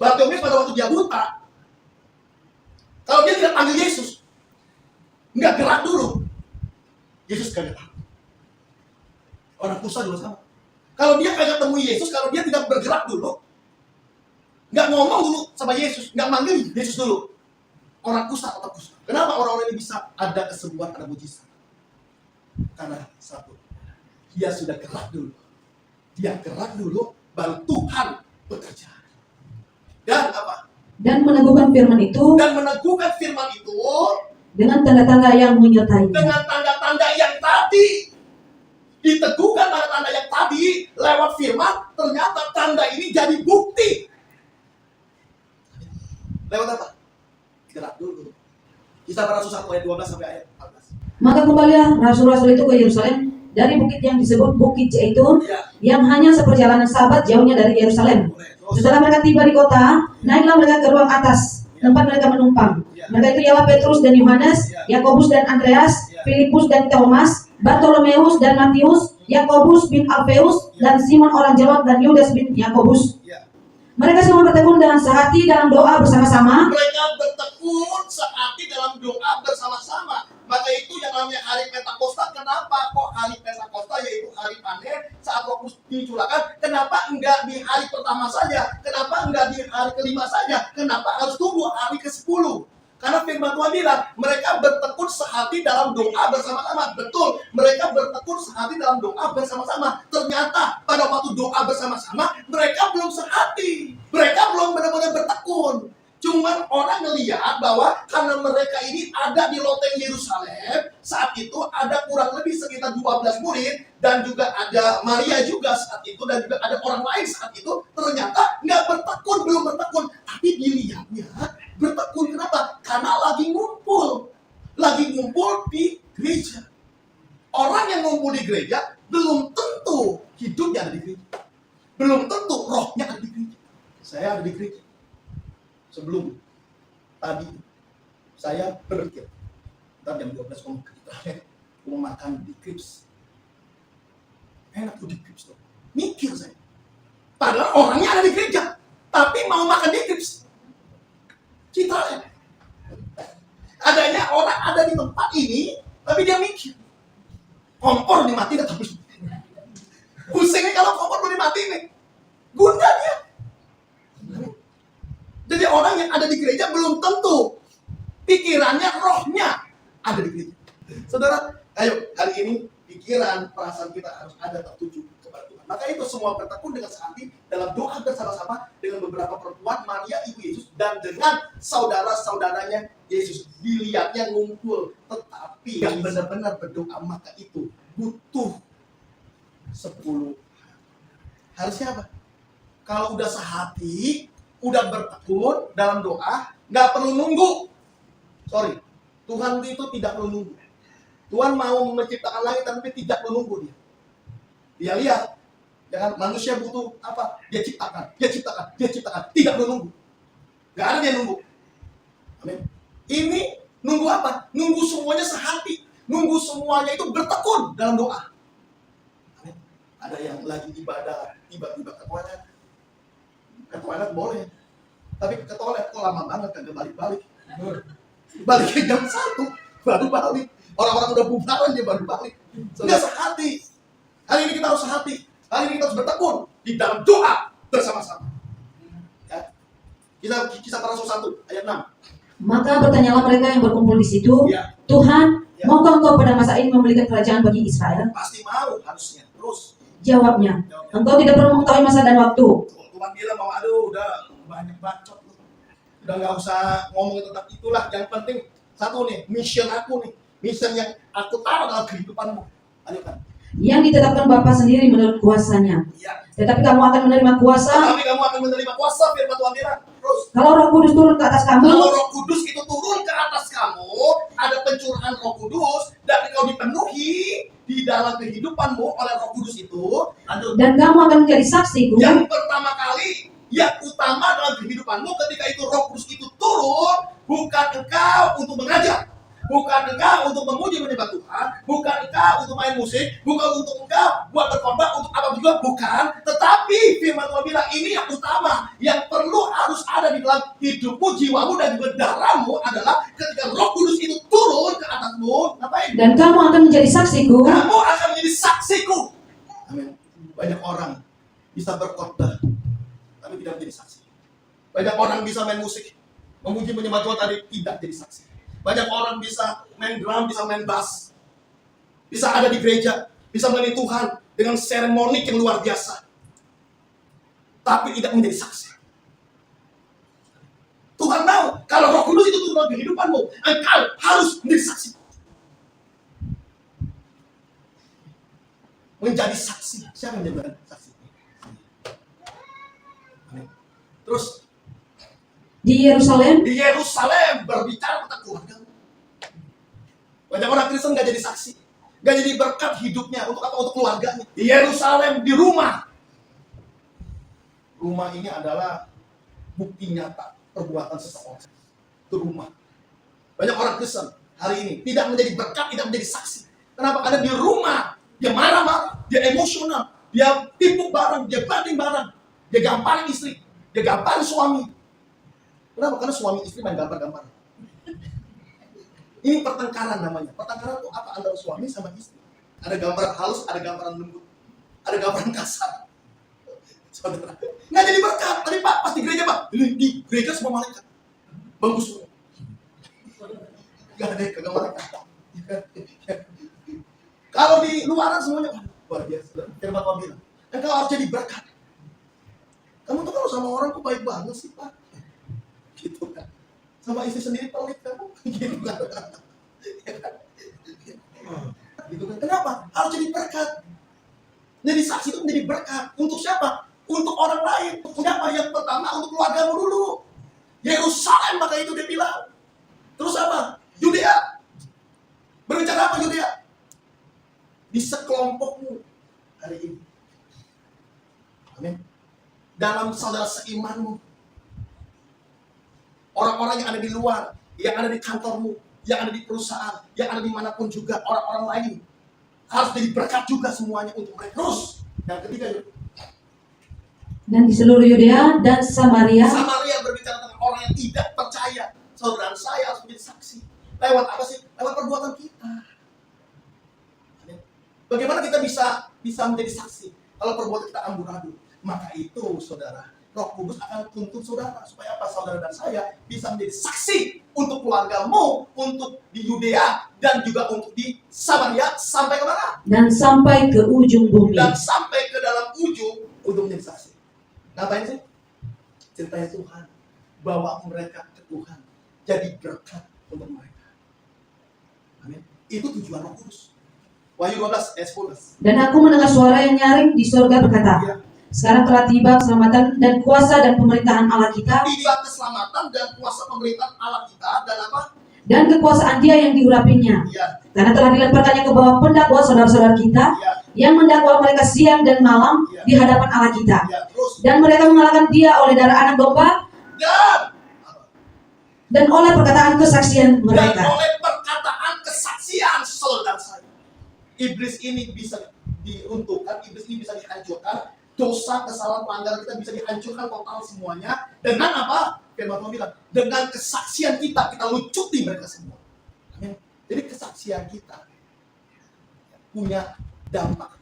Bartimeus pada waktu dia buta, kalau dia tidak panggil Yesus, nggak gerak dulu, Yesus kagak tahu. Orang kusta juga sama. Kalau dia kagak temui Yesus, kalau dia tidak bergerak dulu, nggak ngomong dulu sama Yesus, nggak manggil Yesus dulu, orang kusta tetap kusta. Kenapa orang-orang ini bisa ada kesembuhan, ada mujizat? Karena satu, dia sudah gerak dulu. Dia gerak dulu, baru Tuhan bekerja. Dan apa? Dan meneguhkan firman itu. Dan meneguhkan firman itu dengan tanda-tanda yang menyertainya. dengan tanda-tanda yang tadi. Diteguhkan tanda-tanda yang tadi lewat firman, ternyata tanda ini jadi bukti. Lewat apa? Gerak dulu. Kisah para Rasul 1 ayat 12 sampai ayat 14. Maka kembalilah rasul-rasul itu ke Yerusalem dari bukit yang disebut Bukit Zaitun, Ya. yang hanya seperjalanan sahabat jauhnya dari Yerusalem. Boleh. Terus. Setelah mereka tiba di kota, naiklah mereka ke ruang atas tempat mereka menumpang. Mereka itu ialah Petrus dan Yohanes, Yakobus dan Andreas, Filipus dan Thomas, Bartolomeus dan Matius, Yakobus bin Alfeus, dan Simon orang Zelot dan Yudas bin Yakobus. Ya. Mereka semua bertekun dengan sehati dalam doa bersama-sama. Mereka bertekun sehati dalam doa bersama-sama. Maka itu yang namanya hari Pentakosta. Kenapa kok hari Pentakosta, yaitu hari panen saat Roh Kudus dicurahkan? Kenapa enggak di hari pertama saja? Kenapa enggak di hari kelima saja? Kenapa harus tunggu hari ke-10? Karena firman Tuhan bilang, mereka bertekun sehati dalam doa bersama-sama. Betul, mereka bertekun sehati dalam doa bersama-sama. Ternyata pada waktu doa bersama-sama, mereka belum sehati. Mereka belum benar-benar bertekun. Cuman orang ngelihat bahwa karena mereka ini ada di loteng Yerusalem, saat itu ada kurang lebih sekitar 12 murid, dan juga ada Maria juga saat itu, dan juga ada orang lain saat itu, ternyata nggak bertekun, belum bertekun. Tapi dilihatnya bertekun. Kenapa? Karena lagi ngumpul di gereja. Orang yang ngumpul di gereja belum tentu hidupnya ada di gereja, belum tentu rohnya ada di gereja. Saya ada di gereja. Sebelum tadi saya berpikir, ntar jam 12 mau ke Israel, mau makan di Krips. Enak tuh di Krips tuh. Mikir saya. Padahal orangnya ada di gereja, tapi mau makan di Krips. Citra. Adanya orang ada di tempat ini, tapi dia mikir. Kompor dimatiin atau belum? Pusingnya kalau kompor belum dimatiin nih. Gundah dia. Jadi orang yang ada di gereja belum tentu pikirannya, rohnya ada di gereja. Saudara, ayo hari ini pikiran, perasaan kita harus ada tertuju kepada Tuhan. Maka itu semua bertekun dengan sehati dalam doa bersama-sama dengan beberapa perempuan, Maria ibu Yesus, dan dengan saudara-saudaranya Yesus. Dilihatnya ngumpul, tetapi yang benar-benar berdoa, maka itu butuh 10. Harusnya apa? Kalau udah sehati, udah bertekun dalam doa, nggak perlu nunggu. Sorry, Tuhan itu tidak perlu nunggu. Tuhan mau menciptakan langit tapi tidak perlu nunggu dia. Dia lihat, jangan manusia butuh apa? Dia ciptakan, tidak perlu nunggu. Nggak ada dia nunggu. Amin. Ini nunggu apa? Nunggu semuanya sehati, nunggu semuanya itu bertekun dalam doa. Amin. Ada yang lagi ibadah, tiba-tiba ke toilet. Ke toilet boleh, tapi ke toilet kok lama banget, kagak balik-balik. Baliknya jam 1 baru balik. Orang-orang udah bubaran dia baru balik. Nggak sehati. Hari ini kita harus sehati. Hari ini kita harus bertekun di dalam doa bersama-sama. Ya. Kisah Para Rasul 1 ayat 6. Maka bertanyalah mereka yang berkumpul di situ, Ya. Tuhan, Ya. maukah engkau pada masa ini memberikan kerajaan bagi Israel? Pasti mau harusnya. Terus Jawabnya, engkau tidak perlu mengetahui masa dan waktu. Tuhan bilang bahwa aduh udah banyak bacot lu. Udah nggak usah ngomong tentang itulah. Yang penting satu nih, mission aku nih. Mission yang aku taruh dalam kehidupanmu. Ayo kan. Yang ditetapkan Bapa sendiri menurut kuasanya. Ya. Tetapi kamu akan menerima kuasa Tapi kamu akan menerima kuasa, firman Tuhan bilang. Terus kalau Roh Kudus turun ke atas kamu. kalau Roh Kudus itu turun ke atas kamu, ada pencurahan Roh Kudus, dan kau dipenuhi di dalam kehidupanmu oleh Roh Kudus itu. Aduh, Dan kamu akan menjadi saksiku. yang pertama kali, yang utama dalam kehidupanmu ketika itu Roh Kudus itu turun, bukan engkau untuk mengajar, bukan engkau untuk memuji menyembah Tuhan, bukan engkau untuk main musik, bukan untuk engkau buat berkorban untuk apa juga, bukan. Tetapi firman Tuhan bilang ini yang utama, yang perlu harus ada di dalam hidupmu, jiwamu, dan juga darahmu adalah ketika Roh Kudus itu turun ke atasmu, ngapain? Dan kamu akan menjadi saksiku. Kamu akan menjadi saksiku. Amin. Banyak orang bisa berkhotbah, tapi tidak menjadi saksi. Banyak orang bisa main musik, memuji menyembah Tuhan, tadi tidak jadi saksi. Banyak orang bisa main drum, bisa main bass, bisa ada di gereja, bisa melayani Tuhan dengan seremonik yang luar biasa, tapi tidak menjadi saksi. Tuhan tahu kalau Roh Kudus itu turun dalam kehidupanmu, engkau harus menjadi saksi. Menjadi saksi. Siapa yang menjadi saksi? Amin. Terus Di Yerusalem, berbicara tentang keluarga. Banyak orang Kristen gak jadi saksi, gak jadi berkat hidupnya. Untuk apa? Untuk keluarganya. Di Yerusalem, di rumah. Rumah ini adalah bukti nyata perbuatan seseorang. Itu rumah. Banyak orang Kristen hari ini tidak menjadi berkat, tidak menjadi saksi. Kenapa? Karena di rumah dia marah-marah, dia emosional, dia tipu barang, dia banding barang, dia gamparin istri, dia gamparin suami. Kenapa? Karena suami istri main gambar-gambar. Ini pertengkaran namanya. Pertengkaran itu apa? Antara suami sama istri. Ada gambaran halus, ada gambaran lembut, ada gambaran kasar. Saudara, nggak jadi berkat. Tadi Pak, pas di gereja Pak, di gereja semua malaikat. Bagus semua. Gak ada yang kagak malaikat. Kalau di luaran semuanya, luar biasa. Firman Tuhan bilang, engkau harus jadi berkat. Kamu tuh kalau sama orang kok baik banget sih Pak. Gitu kan. Sama istri sendiri pelit kamu. Gitu kan. Gitu kan. Kenapa? Harus jadi berkat. Jadi saksi itu menjadi berkat. Untuk siapa? Untuk orang lain. Untuk siapa? Yang pertama untuk keluargamu dulu. Yerusalem, maka itu dia bilang. Terus apa? Yudea. Berbicara apa Yudea? Di sekelompokmu hari ini. Amin. Dalam saudara seimanmu. Orang-orang yang ada di luar, yang ada di kantormu, yang ada di perusahaan, yang ada dimanapun juga, orang-orang lain harus jadi berkat juga semuanya untuk mereka. Terus, yang ketiga, Dan di seluruh Yudea dan Samaria. Samaria berbicara tentang orang yang tidak percaya. Saudara saya harus menjadi saksi. Lewat apa sih? Lewat perbuatan kita. Bagaimana kita bisa menjadi saksi kalau perbuatan kita amburadul? Maka itu, saudara, Roh Kudus akan tuntut saudara supaya apa? Saudara dan saya bisa menjadi saksi untuk keluargamu, untuk di Yudea dan juga untuk di Samaria sampai ke mana? Dan sampai ke ujung bumi. Dan sampai ke dalam ujung untuk menjadi saksi. Ngapain sih? Ceritanya Tuhan, bawa mereka ke Tuhan, jadi berkat untuk mereka. Amin. Itu tujuan Roh Kudus. Wahyu 12 ayat 10. Dan aku mendengar suara yang nyaring di surga berkata, Ya. sekarang telah tiba keselamatan dan kuasa dan pemerintahan Allah kita, Tiba keselamatan dan kuasa pemerintahan Allah kita dan apa? dan kekuasaan Dia yang diurapinya. Ya, Karena telah dilemparkannya ke bawah pendakwa saudara-saudara kita, ya, yang mendakwa mereka siang dan malam Ya. di hadapan Allah kita. ya. Terus Dan mereka mengalahkan Dia oleh darah anak domba dan oleh perkataan kesaksian dan mereka. oleh perkataan kesaksian saudara saya. Iblis ini bisa diuntukkan, iblis ini bisa dihancurkan, dosa, kesalahan, pelanggaran kita bisa dihancurkan total semuanya. Dengan apa? Firman Tuhan bilang, dengan kesaksian kita lucuti mereka semua. Amin. Jadi kesaksian kita punya dampak.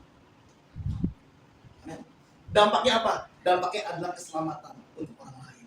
Amin. Dampaknya apa? Dampaknya adalah keselamatan untuk orang lain.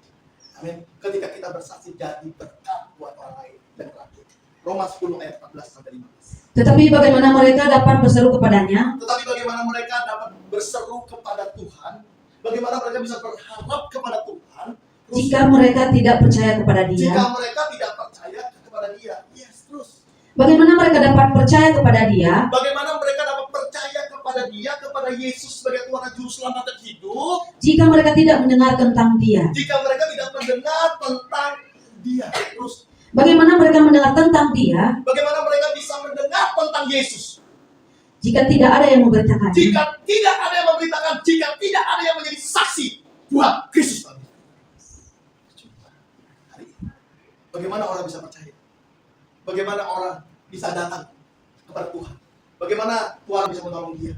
Amin. Ketika kita bersaksi jadi berkat buat orang lain dan rakyat. Roma 10 ayat 14 sampai 15. Tetapi bagaimana mereka dapat berseru kepadanya? Tetapi bagaimana mereka dapat berseru kepada Tuhan? Bagaimana mereka bisa berharap kepada Tuhan? Terus, Jika mereka tidak percaya kepada jika Dia. mereka tidak percaya kepada Dia. Yes, terus. Bagaimana mereka dapat percaya kepada Dia? Bagaimana mereka dapat percaya kepada Dia, kepada Yesus sebagai Tuhan dan Juru Selamat dan hidup? Jika mereka tidak mendengar tentang Dia. Jika mereka tidak mendengar tentang Dia. Terus, Bagaimana mereka mendengar tentang Dia? bagaimana mereka bisa mendengar tentang Yesus? Jika tidak ada yang memberitakannya. Jika tidak ada yang memberitakan, jika tidak ada yang menjadi saksi buat Kristus. Bagaimana orang bisa percaya? Bagaimana orang bisa datang kepada Tuhan? Bagaimana Tuhan bisa menolong dia?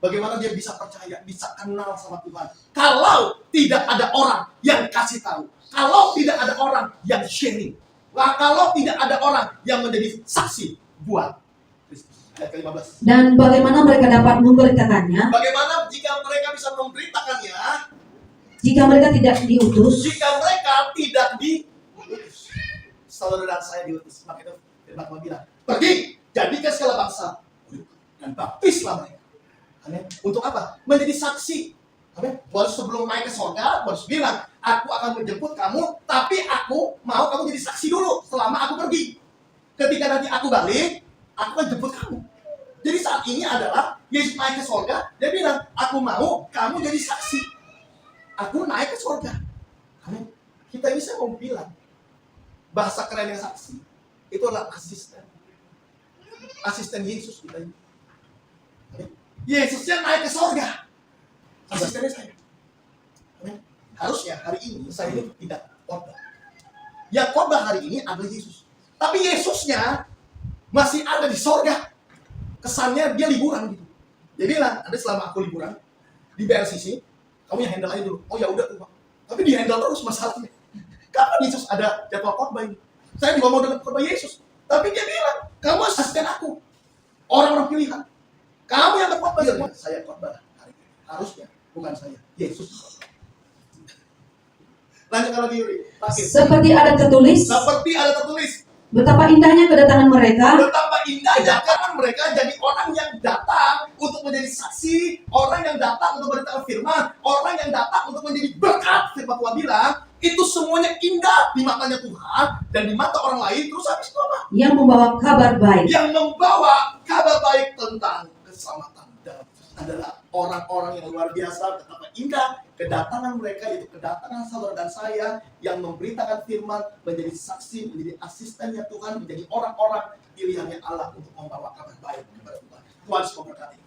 Bagaimana dia bisa percaya, bisa kenal sama Tuhan? Kalau tidak ada orang yang kasih tahu, kalau tidak ada orang yang sharing, kalau tidak ada orang yang menjadi saksi buat Kristus. Ayat ke-15. Dan bagaimana mereka dapat memberitakannya? Bagaimana jika mereka bisa memberitakannya? Jika mereka tidak diutus. Jika mereka tidak diutus. Saudara dan saya diutus. Maka itu firman Tuhan bilang, pergi, jadikan segala bangsa dan baptislah mereka. Amin. Untuk apa? Menjadi saksi. Amin. Baru sebelum naik ke surga, baru bilang, aku akan menjemput kamu, tapi aku mau kamu jadi saksi dulu selama aku pergi. Ketika nanti aku balik, aku akan jemput kamu. Jadi saat ini adalah Yesus naik ke surga, dia bilang, aku mau kamu jadi saksi. Aku naik ke surga. Amin. Kita bisa mau bilang, bahasa keren yang saksi, itu adalah asisten. Asisten Yesus kita ini. Amin. Yesus yang naik ke surga. Asistennya saya. Amin. Harusnya hari ini saya ini tidak khotbah. Yang khotbah hari ini adalah Yesus. Tapi Yesusnya masih ada di surga. Kesannya dia liburan gitu. Dia bilang, ada selama aku liburan di BLCC, kamu yang handle aja dulu. Oh ya udah tuh Pak. Tapi di handle terus masalahnya. Kapan Yesus ada jadwal khotbah ini? Saya juga mau dengar khotbah Yesus. Tapi dia bilang, kamu asisten aku, orang-orang pilihan. Kamu yang berkhotbah. Iya, saya khotbah hari ini. Harusnya bukan saya, Yesus. Lanjutkan lagi Yuri. Terakhir. Seperti ada tertulis, Seperti ada tertulis, betapa indahnya kedatangan mereka betapa indahnya karena mereka jadi orang yang datang untuk menjadi saksi, orang yang datang untuk memberitakan firman, orang yang datang untuk menjadi berkat. Firman Tuhan bilang, itu semuanya indah di matanya Tuhan dan di mata orang lain. Terus habis itu apa? yang membawa kabar baik. Yang membawa kabar baik tentang keselamatan. Dan adalah orang-orang yang luar biasa, betapa indah kedatangan mereka, yaitu kedatangan saudara dan saya yang memberitakan firman, menjadi saksi, menjadi asistennya Tuhan, menjadi orang-orang pilihannya Allah untuk membawa kabar baik kepada Tuhan. Tuhan memberkati.